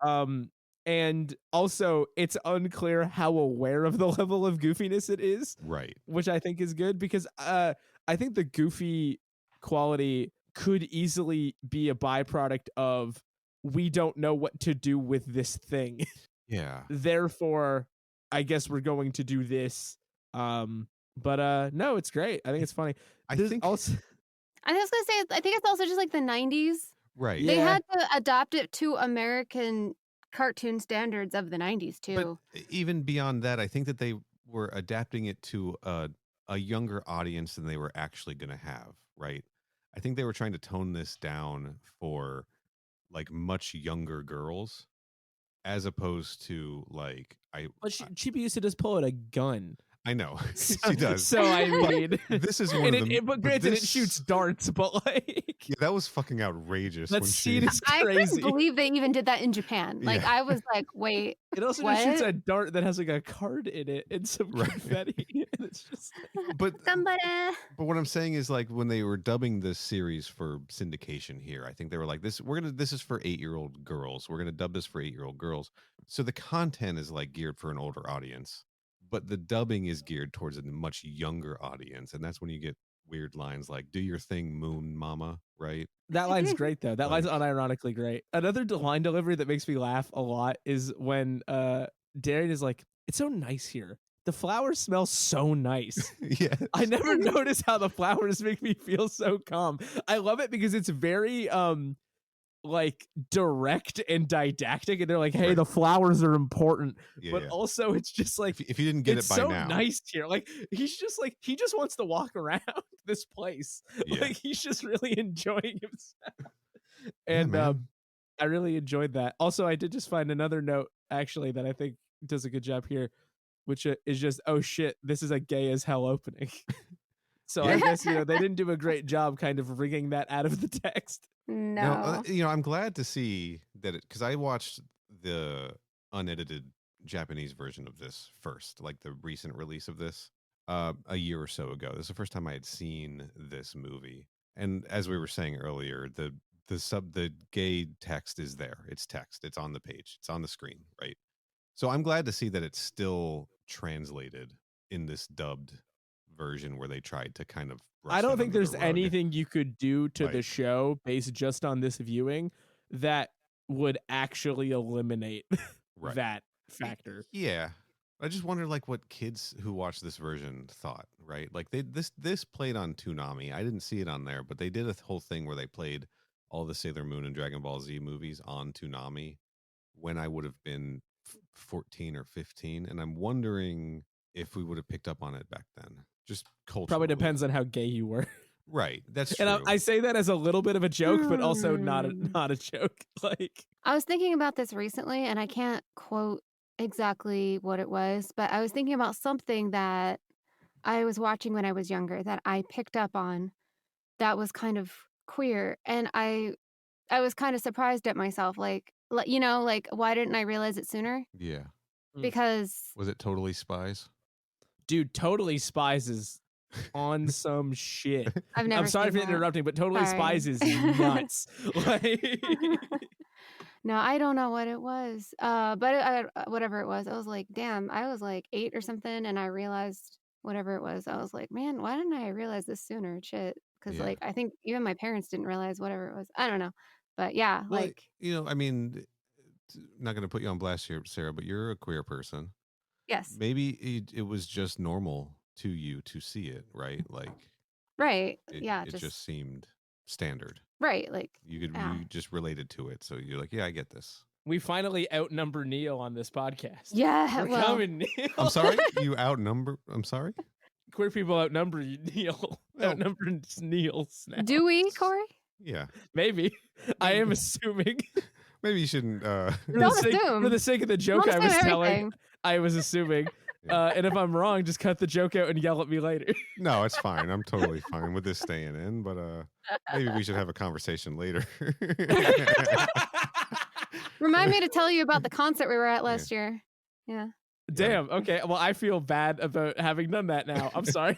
Um and also it's unclear how aware of the level of goofiness it is, Right. which I think is good because I think the goofy quality could easily be a byproduct of we don't know what to do with this thing. Yeah. Therefore, I guess we're going to do this. But no, it's great. I think it's funny. I There's think I also was gonna say, I think it's also just like the 90s. right. They Yeah. had to adapt it to American cartoon standards of the 90s But too. even beyond that, I think that they were adapting it to a younger audience than they were actually going to have. Right. I think they were trying to tone this down for like much younger girls as opposed to like but Chibi used to just pull out a gun. I know So, she does. So I But mean, this is one and of the but granted, it shoots darts, but like yeah, that was fucking outrageous that when scene she is I crazy. couldn't believe they even did that in Japan. Like Yeah. I was like, wait, It also just shoots what? a dart that has like a card in it and some Right. confetti, and it's just like, but Gambare. what I'm saying is like when they were dubbing this series for syndication here, I think they were like this is for 8-year-old girls. We're going to dub this for 8-year-old girls. So the content is like geared for an older audience, but the dubbing is geared towards a much younger audience, and that's when you get weird lines like "Do your thing, Moon Mama," right? that line's great though. That line's Like- unironically great. Another line delivery that makes me laugh a lot is when Darren is like, "It's so nice here. The flowers smell so nice." Yeah. I never noticed how the flowers make me feel so calm. I love it because it's very like direct and didactic, and they're like, "Hey, Right. the flowers are important," Yeah, but yeah. also it's just like If you didn't get it's it by so now, nice here. Like he's just like he just wants to walk around this place. Yeah. Like he's just really enjoying himself. Yeah, And man. I really enjoyed that. Also, I did just find another note actually that I think does a good job here, which is just, oh shit, this is a gay as hell opening. So I Yeah. guess they didn't do a great job kind of wringing that out of the text. No. I'm glad to see that because I watched the unedited Japanese version of this first, like the recent release of this, a year or so ago. This is the first time I had seen this movie, and as we were saying earlier, the gay text is there. It's text. It's on the page. It's on the screen, right? So I'm glad to see that it's still translated in this dubbed version where they tried to kind of brush I don't that think under the there's rug. anything you could do to the Right. show based just on this viewing that would actually eliminate Right. that factor. Yeah. I just wonder like what kids who watched this version thought, right? Like this played on Toonami. I didn't see it on there, but they did a whole thing where they played all the Sailor Moon and Dragon Ball Z movies on Toonami when I would have been 14 or 15, and I'm wondering if we would have picked up on it back then. Just culturally. Probably depends on how gay you were. Right, that's And true. I say that as a little bit of a joke, but also not a joke. Like, I was thinking about this recently, and I can't quote exactly what it was, but I was thinking about something that I was watching when I was younger that I picked up on that was kind of queer, and I was kind of surprised at myself, like, why didn't I realize it sooner? Yeah. Because Was it Totally Spies? dude, Totally Spies is on some shit. I've never I'm sorry seen for that. interrupting, but Totally Sorry. Spies is nuts. Like, No, I don't know what it was. But whatever it was, I was like, damn, I was like 8 or something, and I realized whatever it was. I was like, man, why didn't I realize this sooner? Shit. Because, Yeah. like, I think even my parents didn't realize whatever it was. I don't know. But yeah, Well, like, I mean, not going to put you on blast here, Sarah, but you're a queer person. yes. Maybe it was just normal to you to see it, right? Like, Right. it, Yeah. it just seemed standard. right. Like, You yeah. just related to it, so you're like, yeah, I get this. we finally outnumber Neil on this podcast. Yeah. We're Well, coming, Neil. I'm sorry, you outnumber. I'm sorry. Queer people outnumber you, Neil. Well- Outnumber Neil's now. do we, Corey? Yeah, Maybe. I am assuming. maybe you shouldn't. Don't assume. For the sake of the joke Don't I was assume telling, everything. I was assuming. Yeah. And if I'm wrong, just cut the joke out and yell at me later. No, it's fine. I'm totally fine with this staying in, but maybe we should have a conversation later. Remind me to tell you about the concert we were at last year. Yeah. Damn. Okay. Well, I feel bad about having done that now. I'm sorry.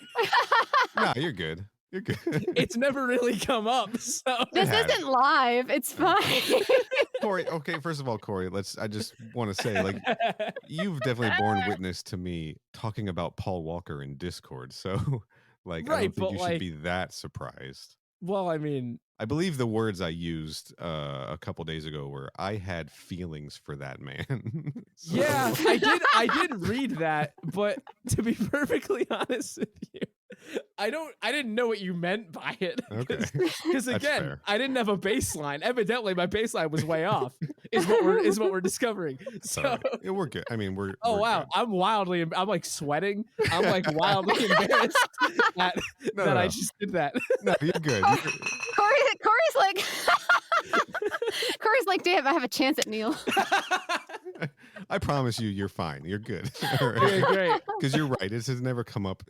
No, you're good. You're good. It's never really come up. So This had it. isn't live. It's fine. Corey, okay, first of all, Corey, I just want to say, like, you've definitely borne witness to me talking about Paul Walker in Discord. So, like, I Right, don't think but, you like- should be that surprised. well, I mean, I believe the words I used a couple days ago were, I had feelings for that man. So- yeah, I did read that, but to be perfectly honest with you, I didn't know what you meant by it. Okay. Because That's again, fair. I didn't have a baseline. Evidently, my baseline was way off. Is what we're discovering. So, Sorry. Yeah, we're good. I mean, we're. oh we're wow, good. I'm like sweating. I'm like wildly embarrassed that No, I no. just did that. No, you're good. Corey's like, Corey's like, damn, I have a chance at Neil. I promise you're fine. You're good. Okay, great. Because you're right. This has never come up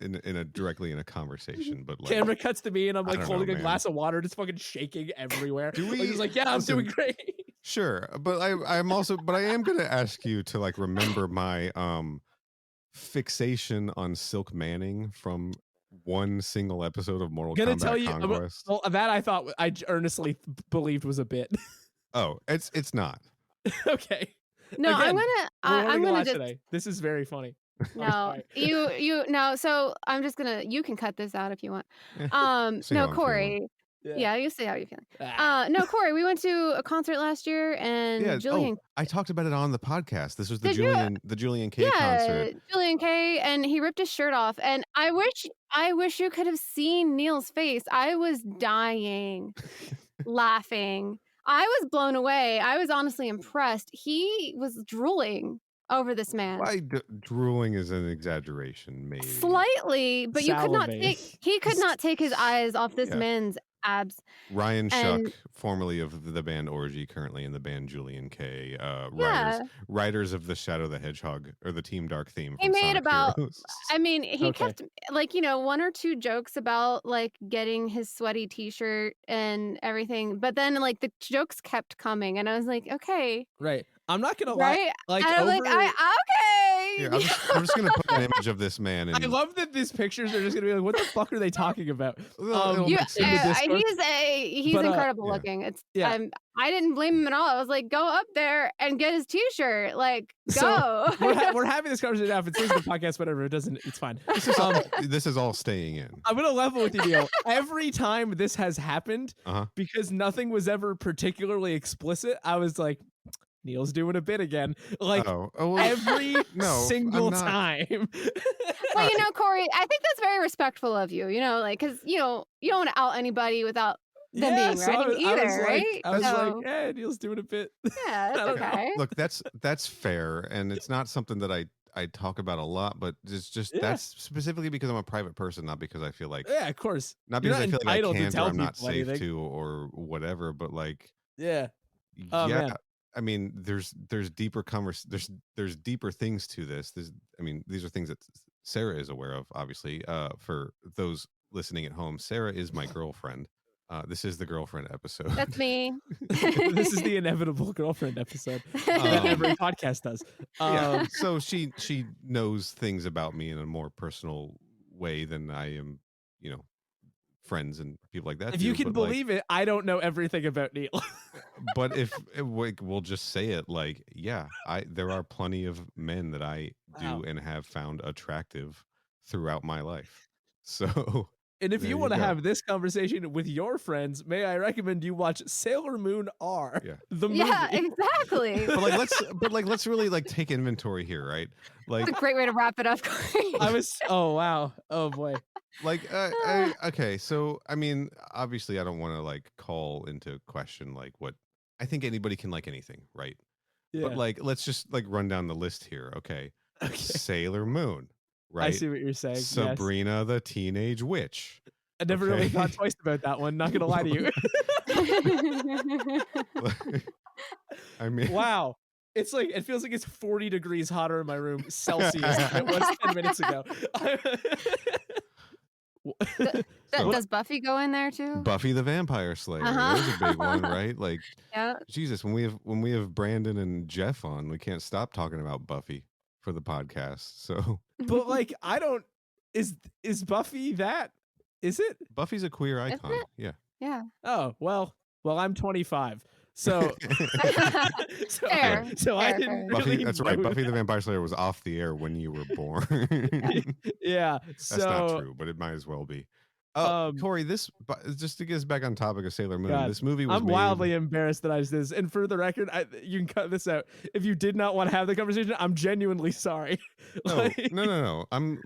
directly in a conversation. But like, Camera cuts to me and I'm I like don't know, holding a man. glass of water, just fucking shaking everywhere. Do Like, we- he's like, yeah, I'm listen, doing great. sure, but I'm also, but I am going to ask you to like remember my fixation on Silk Manning from one single episode of Mortal Gonna Kombat tell you, Conquest. well, that I thought I earnestly believed was a bit. Oh, it's not. Okay, No, Again, I'm we're gonna learning a lot just today. This is very funny. no. sorry. You no. So I'm just gonna. You can cut this out if you want. Say how I'm No, feeling. Corey. Yeah, you say how you're feeling. Ah. No, Corey. We went to a concert last year, and Yeah. Julian. Oh, I talked about it on the podcast. This was the Did you? Julian K concert. Julian K. And he ripped his shirt off, and I wish you could have seen Neil's face. I was dying, laughing. I was blown away. I was honestly impressed. He was drooling over this man. Why drooling is an exaggeration, maybe. Slightly, but you could not Salivating. he could not take his eyes off this Yeah. man's abs. Ryan And- Shuck, formerly of the band Orgy, currently in the band Julian K. Yeah. Writers of the Shadow the Hedgehog or the Team Dark theme. He from made Sonic about- Heroes. I mean, he Okay. kept like, one or two jokes about like getting his sweaty t-shirt and everything, but then like the jokes kept coming and I was like, okay, Right. I'm not gonna lie. right? Like, and I'm like, over- okay. Here, I'm just gonna put an image of this man. And I love that these pictures are just gonna be like, what the fuck are they talking about? It'll You- make sense. in the Discord. he's But, incredible yeah. looking. It's Yeah. I didn't blame him at all. I was like, go up there and get his t-shirt. Like, So, go. we're having this conversation now. If it's in the podcast, whatever, it doesn't. It's fine. This is all staying in. I'm gonna level with you, Neil. Every time this has happened, Uh-huh. because nothing was ever particularly explicit, I was like, Neil's doing a bit again. Like Well, every no, single I'm not. time. Well, Corey, I think that's very respectful of you, like, because, you don't want to out anybody without them Yeah, being so ready either, right? I was like, So yeah, Neil's doing a bit. yeah, I that's don't know. okay. Look, that's fair, and it's not something that I talk about a lot, but it's just Yeah, that's specifically because I'm a private person, not because I feel like yeah, of course. not You're because not I feel like I entitled to can't or tell I'm not people safe anything. to or whatever, but like Yeah. Oh yeah, man. I mean, there's deeper there's deeper things to this. I mean, these are things that Sarah is aware of, obviously. For those listening at home, Sarah is my girlfriend. This is the girlfriend episode. That's me. This is the inevitable girlfriend episode that every podcast does. Yeah, so she knows things about me in a more personal way than I am, you know, friends and people like that If you do. can But like, believe it, I don't know everything about Neil. but if we'll just say it, like, yeah, there are plenty of men that I Wow. do and have found attractive throughout my life. So And if there you you want to go. have this conversation with your friends, may I recommend you watch Sailor Moon R, Yeah. the Yeah, movie. exactly. But like let's really like take inventory here, right? Like It's a great way to wrap it up, Corey. Oh wow. Oh boy. like okay, so I mean, obviously I don't want to like call into question like what I think anybody can like anything, right? But Yeah. like let's just like run down the list here, okay? Okay. Sailor Moon, I right? see what you're saying. Yes. Sabrina the Teenage Witch. I never really Okay. thought twice about that one, not gonna lie to you. I mean, Wow. It's like it feels like it's 40 degrees hotter in my room Celsius than it was 10 minutes ago. So- Does Buffy go in there too? Buffy the Vampire Slayer. Uh-huh. There's a big one, right? Like Yeah. Jesus, when we have Brandon and Jeff on, we can't stop talking about Buffy for the podcast. So But like I don't is Buffy that? Is it? Buffy's a queer Isn't icon. it? Yeah. Yeah. Oh, well, I'm 25. So Fair, so I fair, didn't fair. Buffy, really that's right. know Buffy the that. Vampire Slayer was off the air when you were born. Yeah. That's not So true, but it might as well be. Um, Corey, just to get us back on topic of Sailor Moon, God, this movie was I'm made. wildly embarrassed that I did this. And for the record, you can cut this out. If you did not want to have the conversation, I'm genuinely sorry. No. I'm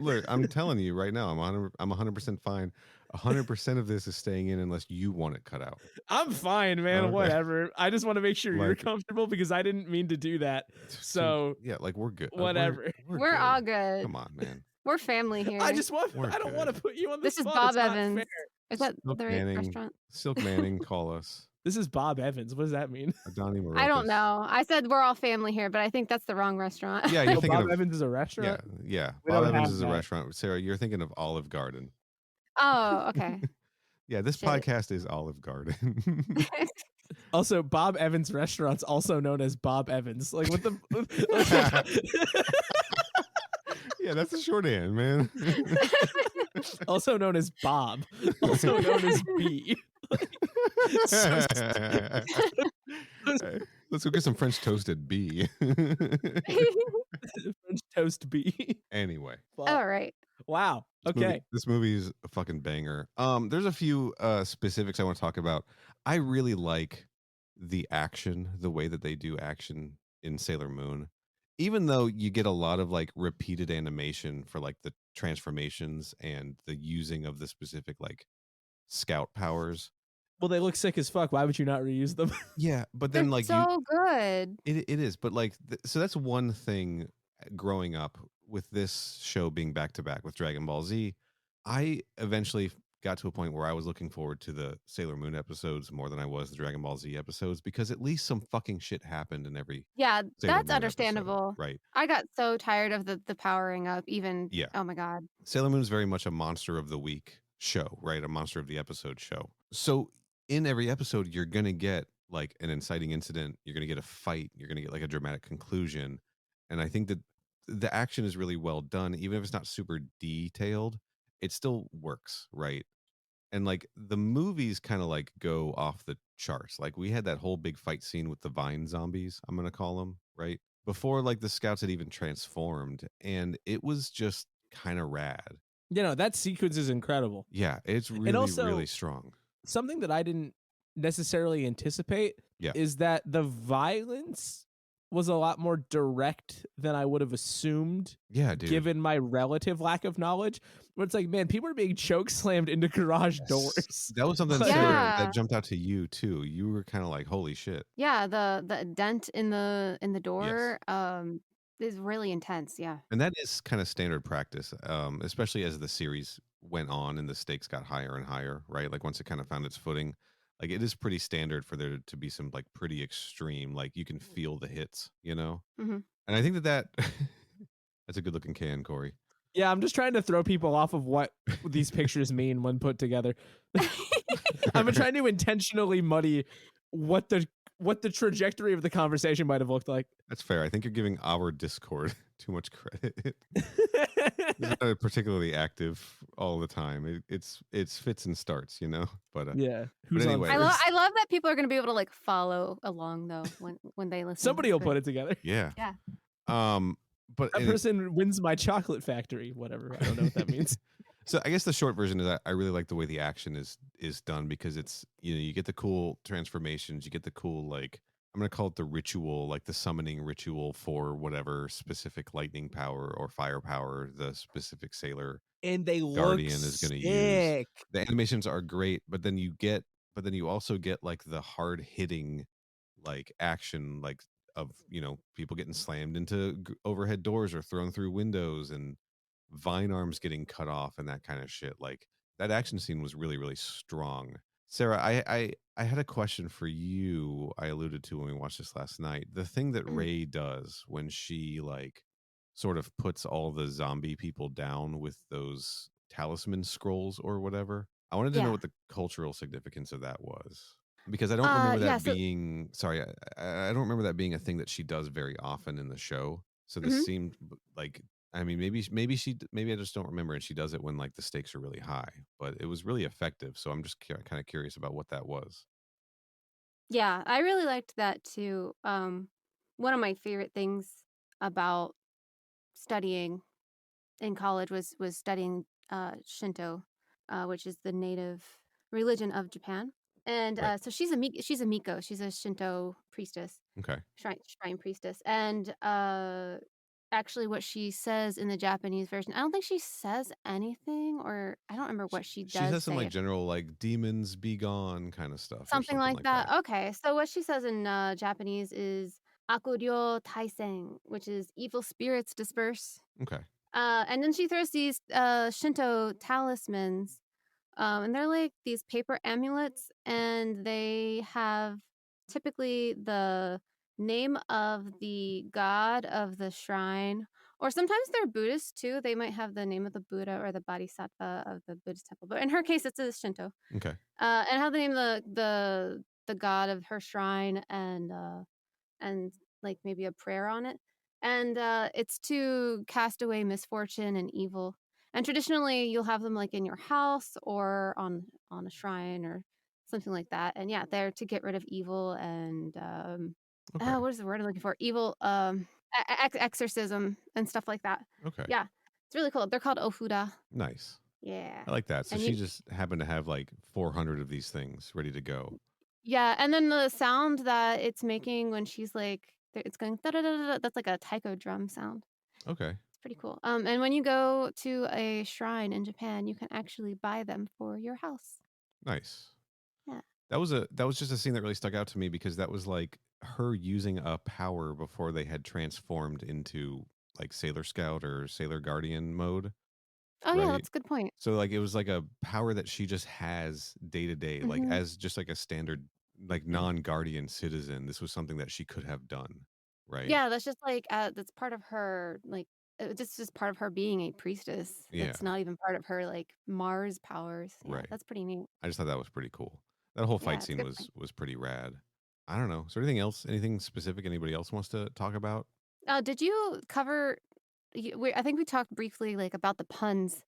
telling you right now, I'm 100% fine. 100% of this is staying in unless you want it cut out. I'm fine, man. Okay. Whatever. I just want to make sure you're Like- comfortable because I didn't mean to do that. So yeah, like we're good. whatever. We're all good. Come on, man. We're family here. I don't We're want to good. put you on the This is spot. Bob It's not Evans. fair. Is that Silk the right Manning. restaurant? Silk Manning, call us. This is Bob Evans. What does that mean? Adani Marocas. I don't know. I said we're all family here, but I think that's the wrong restaurant. Yeah, you're Oh, thinking Bob of Evans is a restaurant? yeah. We Bob don't Evans have is a that. restaurant. Sarah, you're thinking of Olive Garden. Oh, okay. Yeah, this Shit. podcast is Olive Garden. Also, Bob Evans restaurants, also known as Bob Evans. Like what the? Yeah, that's the shorthand, man. Also known as Bob. Also known as B. So Let's go get some French toasted B. French toast B. Anyway, All right. Wow. Okay. this movie is a fucking banger. There's a few specifics I want to talk about. I really like the action, the way that they do action in Sailor Moon. Even though you get a lot of like repeated animation for like the transformations and the using of the specific like scout powers. Well, they look sick as fuck. Why would you not reuse them? Yeah, but They're then like so good. it is, but like so that's one thing growing up with this show being back to back with Dragon Ball Z. I eventually got to a point where I was looking forward to the Sailor Moon episodes more than I was the Dragon Ball Z episodes because at least some fucking shit happened in every Yeah, Sailor that's Moon understandable. episode, right? I got so tired of the powering up. Even Yeah. Oh my god. Sailor Moon is very much a monster of the week show, right? A monster of the episode show. So in every episode, you're gonna get like an inciting incident. You're gonna get a fight. You're gonna get like a dramatic conclusion. And I think that the action is really well done, even if it's not super detailed. It still works, right? And like the movies kind of like go off the charts. Like we had that whole big fight scene with the vine zombies, I'm gonna call them, right? Before like the scouts had even transformed, and it was just kind of rad. You know, that sequence is incredible. Yeah, it's really, also- really strong. Something that I didn't necessarily anticipate Yeah. is that the violence was a lot more direct than I would have assumed, Yeah, dude. given my relative lack of knowledge. But it's like, man, people are being choke slammed into garage Yes. doors. That was something, Like, Sarah, Yeah. that jumped out to you too. You were kind of like, holy shit. Yeah, the dent in the Yes. door is really intense. Yeah. And that is kind of standard practice, especially as the series went on and the stakes got higher and higher, right? Like once it kind of found its footing, like it is pretty standard for there to be some like pretty extreme, like you can feel the hits, you know? hmm And I think that that's a good looking can, Corey. yeah, I'm just trying to throw people off of what these pictures mean when put together. I'm trying to intentionally muddy what the trajectory of the conversation might have looked like. That's fair. I think you're giving our Discord too much credit. It's not particularly active all the time. It's fits and starts, you know. But Yeah, who's anyway. on I first? love that people are going to be able to like follow along though when they listen. Somebody will put it together. Yeah. Yeah. But That person wins my chocolate factory. Whatever. I don't know what that means. so I guess the short version is that I really like the way the action is done because it's, you know, you get the cool transformations, you get the cool, like, I'm gonna call it the ritual, like the summoning ritual for whatever specific lightning power or fire power the specific sailor And they guardian look is gonna use. sick. The animations are great, but then you also get like the hard hitting like action, like of, you know, people getting slammed into overhead doors or thrown through windows and vine arms getting cut off and that kind of shit. Like that action scene was really, really strong. Sarah, I had a question for you. I alluded to when we watched this last night. The thing that Mhm. Ray does when she like sort of puts all the zombie people down with those talisman scrolls or whatever. I wanted to know Yeah. what the cultural significance of that was. Because I don't remember that Yeah. So being sorry, I don't remember that being a thing that she does very often in the show. So this Mhm. seemed like, I mean, maybe maybe I just don't remember, and she does it when like the stakes are really high. But it was really effective. So I'm just kind of curious about what that was. yeah, I really liked that too. One of my favorite things about studying in college was studying Shinto, which is the native religion of Japan. And Right. so she's a Miko. She's a Shinto priestess, Okay. shrine priestess. And actually, what she says in the Japanese version, I don't think she says anything, or I don't remember what she She does says some say. like general like demons be gone kind of stuff or Something something like like that. that. Okay, so what she says in Japanese is "akuryo taisen," which is evil spirits disperse. Okay. And then she throws these Shinto talismans, and they're like these paper amulets, and they have typically the name of the god of the shrine, or sometimes they're Buddhist too. They might have the name of the Buddha or the Bodhisattva of the Buddhist temple, but in her case, it's a Shinto. Okay. And have the name of the god of her shrine, and like maybe a prayer on it. And it's to cast away misfortune and evil. And traditionally, you'll have them like in your house or on a shrine or something like that. And yeah, they're to get rid of evil and Okay. what is the word I'm looking for? Evil exorcism and stuff like that. Okay. Yeah, it's really cool. They're called ofuda. Nice. Yeah, I like that. So and she just happened to have like 400 of these things ready to go. yeah, and then the sound that it's making when she's like, it's going da da da da. That's like a taiko drum sound. Okay. It's pretty cool. And when you go to a shrine in Japan, you can actually buy them for your house. Nice. Yeah. That was just a scene that really stuck out to me because that was like her using a power before they had transformed into like Sailor Scout or Sailor Guardian mode, Oh yeah, right? that's a good point. So like it was like a power that she just has day to day, like hmm as just like a standard like non-guardian citizen. This was something that she could have done, right? Yeah, that's just like that's part of her like this is part of her being a priestess. Yeah, It's not even part of her like Mars powers. Yeah, right. that's pretty neat. I just thought that was pretty cool. That whole Yeah, fight it's a scene good point. was pretty rad. I don't know. Is there anything else? Anything specific anybody else wants to talk about? Did you cover? I think we talked briefly like about the puns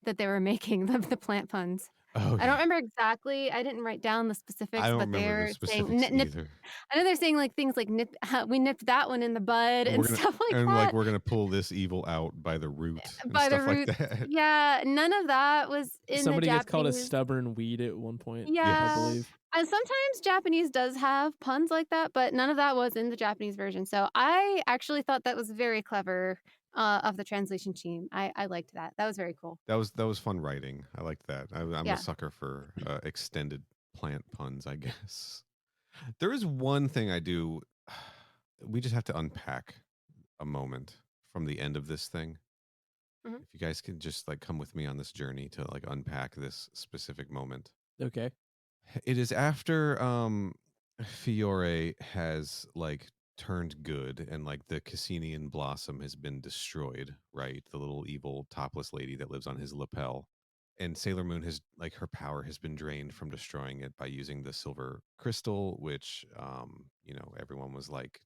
that they were making, the plant puns. Oh I don't yeah. remember exactly. I didn't write down the I specifics, don't but remember the they're saying specifics nip. either. I know they're saying like things like nip. We nipped that one in the bud And and stuff like that we're gonna pull this evil out by the root and by the stuff like roots. that. Yeah, none of that was in the Somebody gets called a Japanese. stubborn weed at one point, I Yeah. Yes. believe. And sometimes Japanese does have puns like that, but none of that was in the Japanese version. So I actually thought that was very clever of the translation team. I liked that. That was very cool. That was fun writing. I liked that. I'm a Yeah. sucker for extended plant puns, I guess. There is one thing I do. We just have to unpack a moment from the end of this thing. Mhm. If you guys can just like come with me on this journey to like unpack this specific moment. Okay. It is after Fiore has like turned good and like the Cassinian blossom has been destroyed, right? The little evil topless lady that lives on his lapel. And Sailor Moon has like her power has been drained from destroying it by using the silver crystal, which everyone was like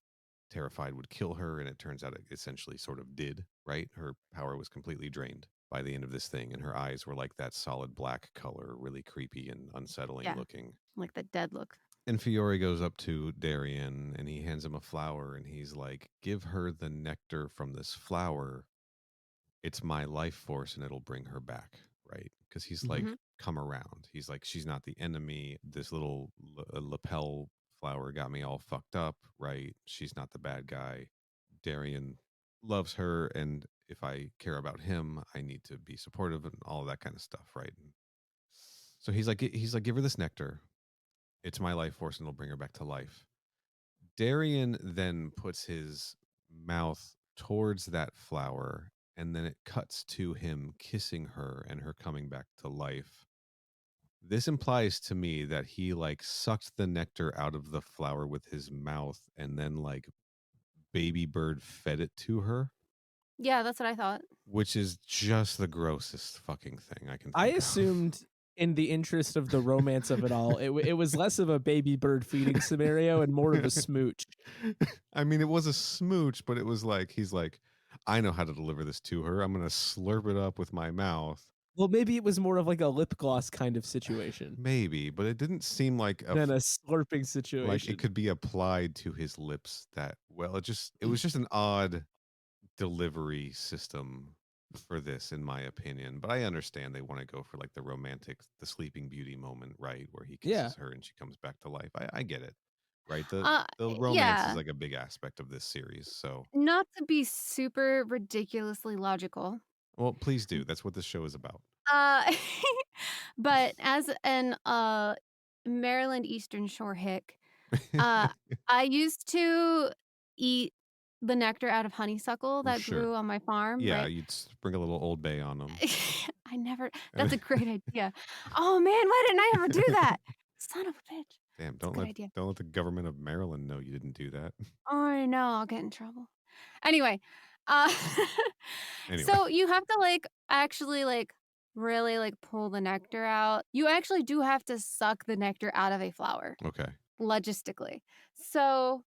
terrified would kill her, and it turns out it essentially sort of did, right? Her power was completely drained by the end of this thing, and her eyes were like that solid black color, really creepy and unsettling Yeah. looking. Like the dead look. And Fiore goes up to Darien and he hands him a flower and he's like, "Give her the nectar from this flower. It's my life force and it'll bring her back." Right? Because he's like, Mhm. come around. He's like, she's not the enemy. This little lapel flower got me all fucked up. Right? She's not the bad guy. Darien loves her. And if I care about him, I need to be supportive and all of that kind of stuff. Right? So he's like, give her this nectar. It's my life force and it'll bring her back to life. Darien then puts his mouth towards that flower and then it cuts to him kissing her and her coming back to life. This implies to me that he like sucked the nectar out of the flower with his mouth and then like baby bird fed it to her, Yeah, that's what I thought. which is just the grossest fucking thing I can I think of. assumed, in the interest of the romance of it all, it was less of a baby bird feeding scenario and more of a smooch. I mean, it was a smooch, but it was like, he's like, I know how to deliver this to her. I'm going to slurp it up with my mouth. Well, maybe it was more of like a lip gloss kind of situation Maybe, but it didn't seem like than a slurping like situation. it could be applied to his lips that well. It was just an odd delivery system for this, in my opinion. But I understand they want to go for like the romantic, the Sleeping Beauty moment, right, where he Yeah. kisses her and she comes back to life. I get it, right? Uh, The romance is yeah. like a big aspect of this series. So, Not to be super ridiculously logical. well, please do. That's what this show is about. Uh, but as an Maryland Eastern Shore hick, uh, I used to eat the nectar out of honeysuckle that Sure. grew on my farm, Yeah, right? you'd sprinkle a little Old Bay on them. I never. That's a great idea. Oh man, why didn't I ever do that? Son of a bitch. Damn! That's a good idea. Don't let the government of Maryland know you didn't do that. I know I'll get in trouble. Anyway, uh, Anyway, so you have to like actually like really like pull the nectar out. You actually do have to suck the nectar out of a flower okay, logistically. So,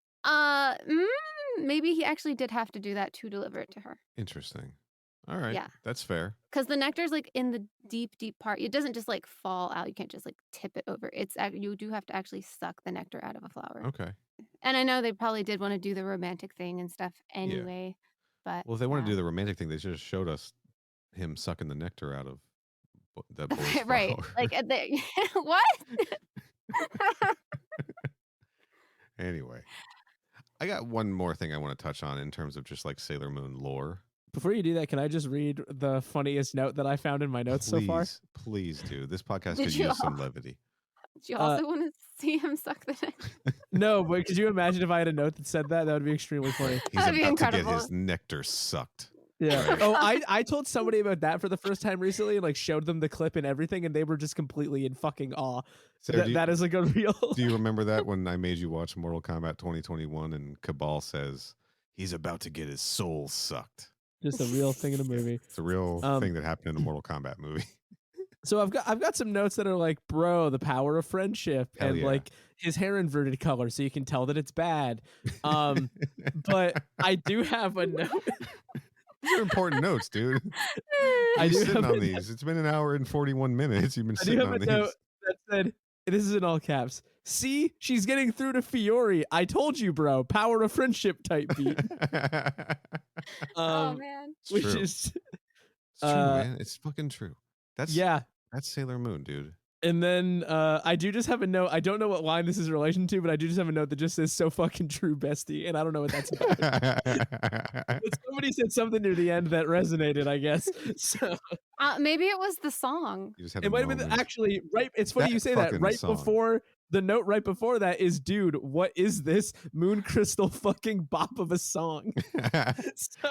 maybe he actually did have to do that to deliver it to her. interesting. All right, Yeah, that's fair. because the nectar's like in the deep, deep part. It doesn't just like fall out. You can't just like tip it over. You do have to actually suck the nectar out of a flower. Okay, And I know they probably did want to do the romantic thing and stuff yeah. anyway, but Well, if they want to yeah. do the romantic thing, they should have showed us him sucking the nectar out of that boy's Right. flower. Like, what? Anyway, I got one more thing I want to touch on in terms of just like Sailor Moon lore. Before you do that, can I just read the funniest note that I found in my notes so far? Please do. This podcast Did could you use some levity. Do you also want to see him suck the nectar? No, but could you imagine if I had a note that said that? That would be extremely funny. He's That'd be about to get incredible. his nectar sucked. Yeah. Right. Oh, I told somebody about that for the first time recently and like showed them the clip and everything, and they were just completely in fucking awe. Sarah, That is like a real. Do you remember that when I made you watch Mortal Kombat 2021 and Cabal says he's about to get his soul sucked? Just a real thing in a movie. It's a real thing that happened in a Mortal Kombat movie. So I've got some notes that are like, bro, the power of friendship, Hell and yeah. like his hair inverted color, so you can tell that it's bad. But I do have a note. These are important notes, dude. I You've do been sitting have on a these. It's been an hour and 41 minutes. You've been I do sitting have on a note these. that said, this is in all caps. See, she's getting through to Fiore. I told you, bro. Power of friendship type beat. Oh man. It's Which true. is It's true, man. It's fucking true. That's yeah. Sailor Moon, dude. And then I do just have a note. I don't know what line this is in relation to, but I do just have a note that just says "so fucking true, bestie," and I don't know what that's about. But somebody said something near the end that resonated, I guess. So Maybe it was the song. You just had it a might have been moment. actually right. It's funny That you say that. fucking Right song. before the note, right before that is, dude, what is this Moon Crystal fucking bop of a song? So,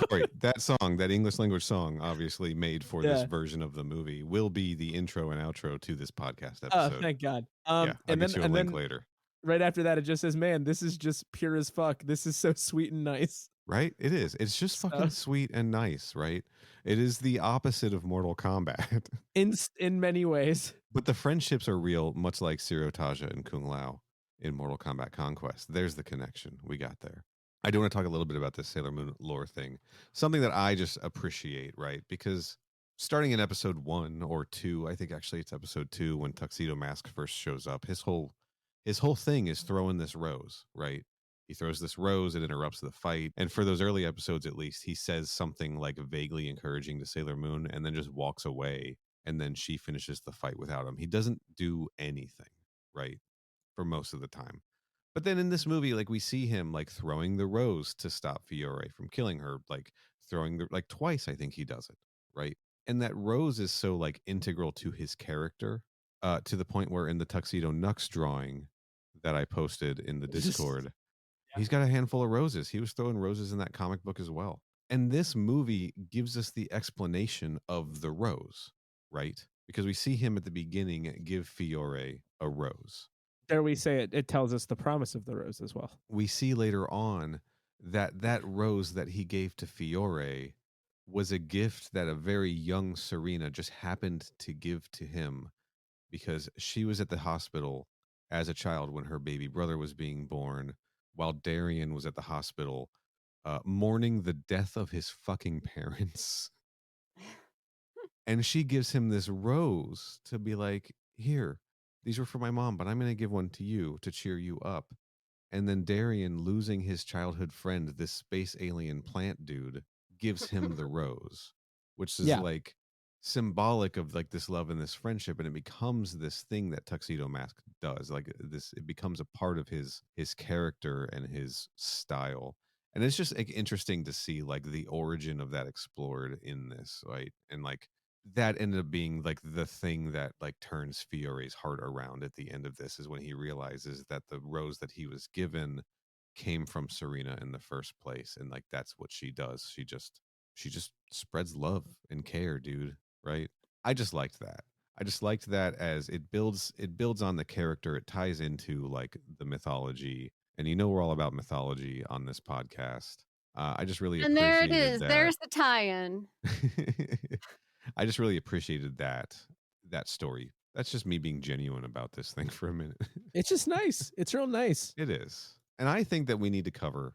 Corey, that song, that English language song, obviously made for this Yeah. version of the movie, will be the intro and outro to this podcast oh, episode. thank God. Yeah, I'll and get then you a and link then later. right after that, it just says, "Man, this is just pure as fuck. This is so sweet and nice." Right? It is. It's just fucking sweet and nice, right? It is the opposite of Mortal Kombat. In many ways. But the friendships are real, much like Sirotaja and Kung Lao in Mortal Kombat Conquest. There's the connection. We got there. I do want to talk a little bit about this Sailor Moon lore thing. Something that I just appreciate, right? Because starting in episode 1 or 2, I think actually it's episode 2 when Tuxedo Mask first shows up, his whole thing is throwing this rose, right? He throws this rose, it interrupts the fight. And for those early episodes, at least, he says something like vaguely encouraging to Sailor Moon and then just walks away. And then she finishes the fight without him. He doesn't do anything, right? For most of the time. But then in this movie, like we see him like throwing the rose to stop Fiore from killing her, like throwing the, like twice, I think he does it, right? And that rose is so like integral to his character, to the point where in the Tuxedo Nux drawing that I posted in the Discord, he's got a handful of roses. He was throwing roses in that comic book as well. And this movie gives us the explanation of the rose, right? Because we see him at the beginning give Fiore a rose. There we say it tells us the promise of the rose as well. We see later on that rose that he gave to Fiore was a gift that a very young Serena just happened to give to him because she was at the hospital as a child when her baby brother was being born, while Darian was at the hospital mourning the death of his fucking parents. And she gives him this rose to be like, here, these were for my mom, but I'm going to give one to you to cheer you up. And then Darian, losing his childhood friend, this space alien plant dude, gives him the rose, which is like symbolic of like this love and this friendship. And it becomes this thing that Tuxedo Mask does. Like this, it becomes a part of his character and his style. And it's just like interesting to see like the origin of that explored in this, right? And like that ended up being like the thing that like turns Fiore's heart around at the end of this, is when he realizes that the rose that he was given came from Serena in the first place. And like that's what she does. She just spreads love and care, dude. Right? I just liked that. I just liked that as it builds on the character. It ties into like the mythology. And you know we're all about mythology on this podcast. I just really And there it is. that. There's the tie-in. I just really appreciated that story. That's just me being genuine about this thing for a minute. It's just nice. It's real nice. It is. And I think that we need to cover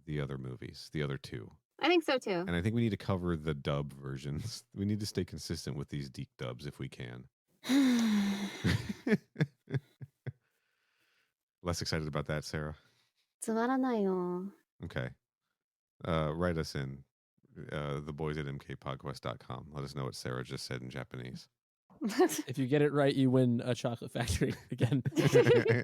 the other movies, the other two. I think so too. And I think we need to cover the dub versions. We need to stay consistent with these DiC dubs if we can. Less excited about that, Sarah? つまらないよ. Okay. Write us in. The boys at mkpodquest.com. Let us know what Sarah just said in Japanese. If you get it right, you win a chocolate factory again.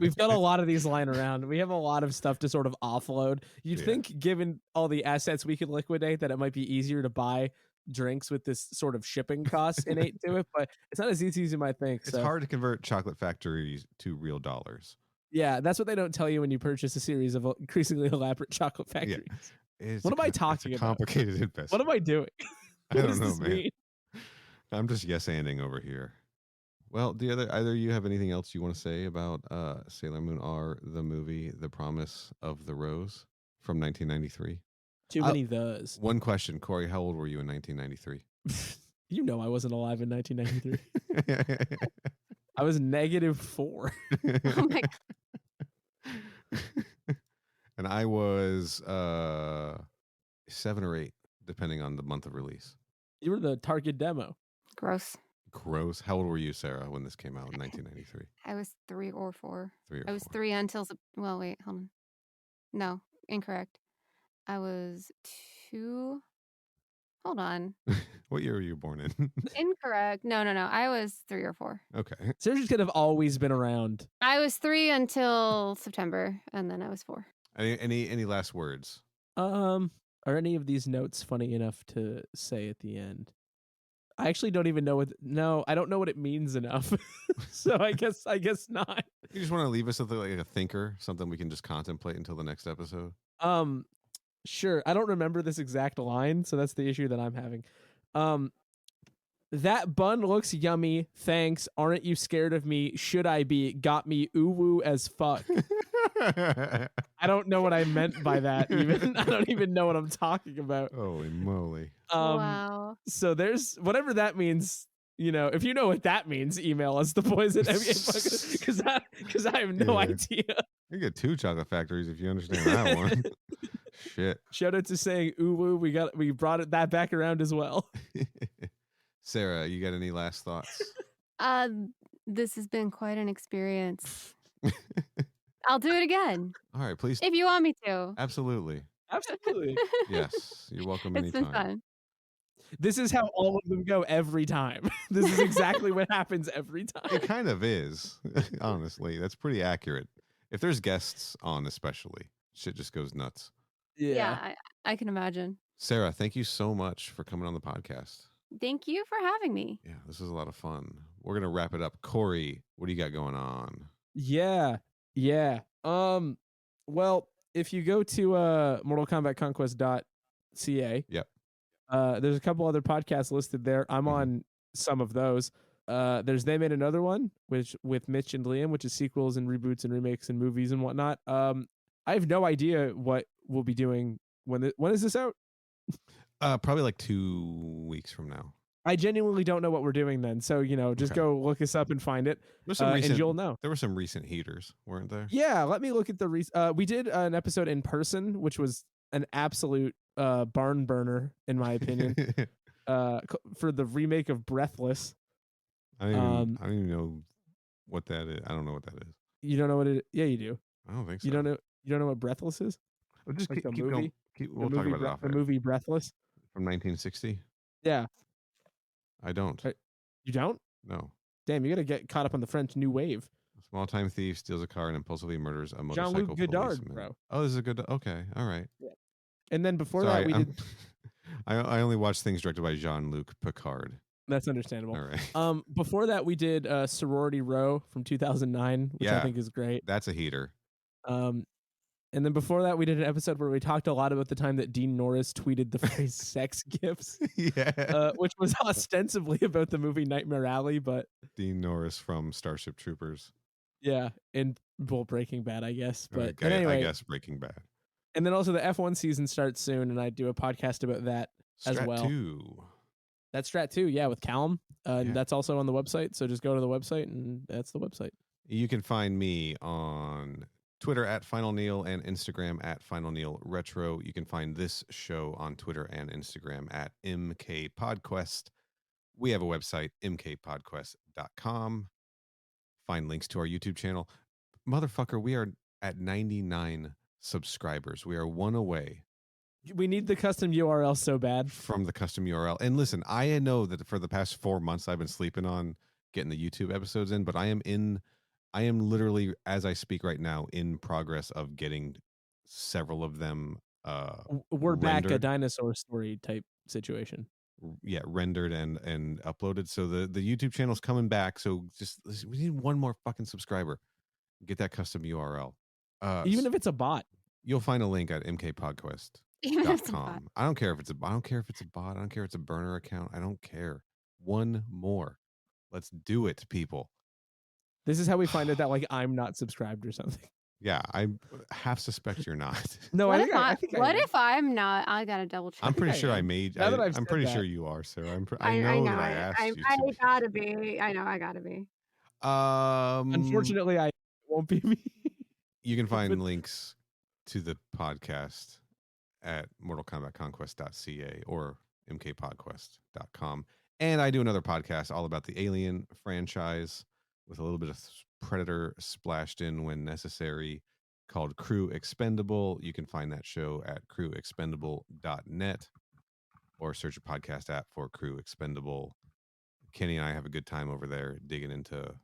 We've got a lot of these lying around. We have a lot of stuff to sort of offload. You'd think, given all the assets we could liquidate, that it might be easier to buy drinks with this sort of shipping cost innate to it, but it's not as easy as you might think. It's hard to convert chocolate factories to real dollars. Yeah, that's what they don't tell you when you purchase a series of increasingly elaborate chocolate factories. Yeah. What am I talking about? Complicated investment. What am I doing? I don't know, man. Mean? I'm just yes-anding over here. Well, do either you have anything else you want to say about Sailor Moon R, the movie, The Promise of the Rose from 1993? Too many those. One question, Corey, how old were you in 1993? You know I wasn't alive in 1993. I was -4. Oh my God. And I was 7 or 8. depending on the month of release. You were the target demo. Gross. Gross. How old were you, Sarah, when this came out in 1993? I was 3 or 4. 3 or I was 4. 3 until well, wait, hold on. No, incorrect. I was 2. Hold on. What year were you born in? Incorrect. No. I was 3 or 4. Okay. Sarah's could have always been around. I was 3 until September, and then I was 4. Any last words? Are any of these notes funny enough to say at the end? I actually don't even know I don't know what it means enough. So I guess not. You just want to leave us with like a thinker, something we can just contemplate until the next episode? Sure. I don't remember this exact line, so that's the issue that I'm having. That bun looks yummy. Thanks. Aren't you scared of me? Should I be? Got me ooh-woo as fuck. I don't know what I meant by that even. I don't even know what I'm talking about. Holy moly. Wow. So there's whatever that means. You know, if you know what that means, email us because I have no idea. You get 2 chocolate factories if you understand that one. Shit. Shout out to saying ooh woo. We brought that back around as well. Sarah, you got any last thoughts? This has been quite an experience. I'll do it again. All right, please. If you want me to. Absolutely. Absolutely. Yes, you're welcome It's anytime. been fun. This is how all of them go every time. This is exactly what happens every time. It kind of is, honestly. That's pretty accurate. If there's guests on, especially, shit just goes nuts. Yeah, I can imagine. Sarah, thank you so much for coming on the podcast. Thank you for having me. Yeah, this was a lot of fun. We're gonna wrap it up. Corey, what do you got going on? Yeah. Well, if you go to mortalkombatconquest.ca, Yep. There's a couple other podcasts listed there. I'm on some of those. There's They Made Another One, which with Mitch and Liam, which is sequels and reboots and remakes and movies and whatnot. I have no idea what we'll be doing when is this out? Probably like 2 weeks from now. I genuinely don't know what we're doing then. So, just go look us up and find it. There's some recent, and you'll know. There were some recent heaters, weren't there? Yeah, let me look at the we did an episode in person, which was an absolute barn burner, in my opinion, for the remake of Breathless. I don't even know what that is. I don't know what that is. You don't know what it is? Yeah, you do. I don't think so. You don't know what Breathless is? Well, just like keep the movie? going. We'll talk about it off The air. movie Breathless? From 1960? Yeah. I don't. You don't? No. Damn, you got to get caught up on the French New Wave. A small-time thief steals a car and impulsively murders a motorcycle Jean-Luc Godard, policeman. bro. Oh, this is a good... Okay, all right. Yeah. And then before Sorry, that, we did... I only watch things directed by Jean-Luc Picard. That's understandable. All right. Before that, we did Sorority Row from 2009, which I think is great. That's a heater. And then before that, we did an episode where we talked a lot about the time that Dean Norris tweeted the phrase sex gifts. Yeah. Which was ostensibly about the movie Nightmare Alley, but... Dean Norris from Starship Troopers. Yeah, and Breaking Bad, I guess. But Okay, anyway, I guess Breaking Bad. And then also the F1 season starts soon, and I do a podcast about that as well. Strat 2. That's Strat 2, yeah, with Callum. That's also on the website, so just go to the website, and that's the website. You can find me on Twitter at Final Neil and Instagram at Final Neil Retro. You can find this show on Twitter and Instagram at MK Podquest. We have a website, mkpodquest.com. Find links to our YouTube channel. Motherfucker, we are at 99 subscribers. We are one away. We need the custom URL so bad. From the custom URL. And listen, I know that for the past 4 months I've been sleeping on getting the YouTube episodes in, but I am literally, as I speak right now, in progress of getting several of them we're rendered. back a dinosaur story type situation. Yeah, rendered and uploaded. So the YouTube channel's coming back. So we need one more fucking subscriber. Get that custom URL. Even if it's a bot. You'll find a link at mkpodquest.com. I don't care if it's a bot. I don't care if it's a burner account. I don't care. One more. Let's do it, people. This is how we find out that I'm not subscribed or something. Yeah, I half suspect you're not. No, what I think if I'm not? I gotta double check. I'm pretty sure I made. I'm pretty that. sure you are, Sarah. I know that I asked you. I gotta be. I know I gotta be. Unfortunately, I won't be me. You can find links to the podcast at mortalkombatconquest.ca or mkpodquest.com. And I do another podcast all about the Alien franchise with a little bit of Predator splashed in when necessary, called Crew Expendable. You can find that show at crewexpendable.net or search a podcast app for Crew Expendable. Kenny and I have a good time over there digging into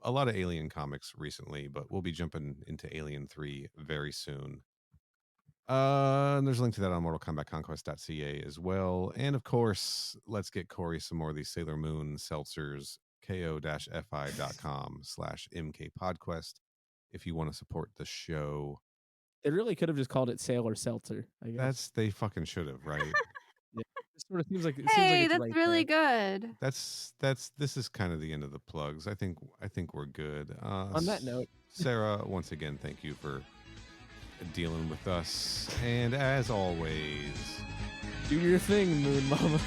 a lot of Alien comics recently, but we'll be jumping into Alien 3 very soon. And there's a link to that on mortalkombatconquest.ca as well. And of course, let's get Corey some more of these Sailor Moon seltzers, ko-fi.com/mkpodquest if you want to support the show. They really could have just called it Sailor Seltzer, I guess. They fucking should have, right? Yeah. It sort of seems like Hey, it's that's right really there. good. This is kind of the end of the plugs. I think we're good. On that note, Sarah, once again, thank you for dealing with us. And as always, do your thing, Moon Mama.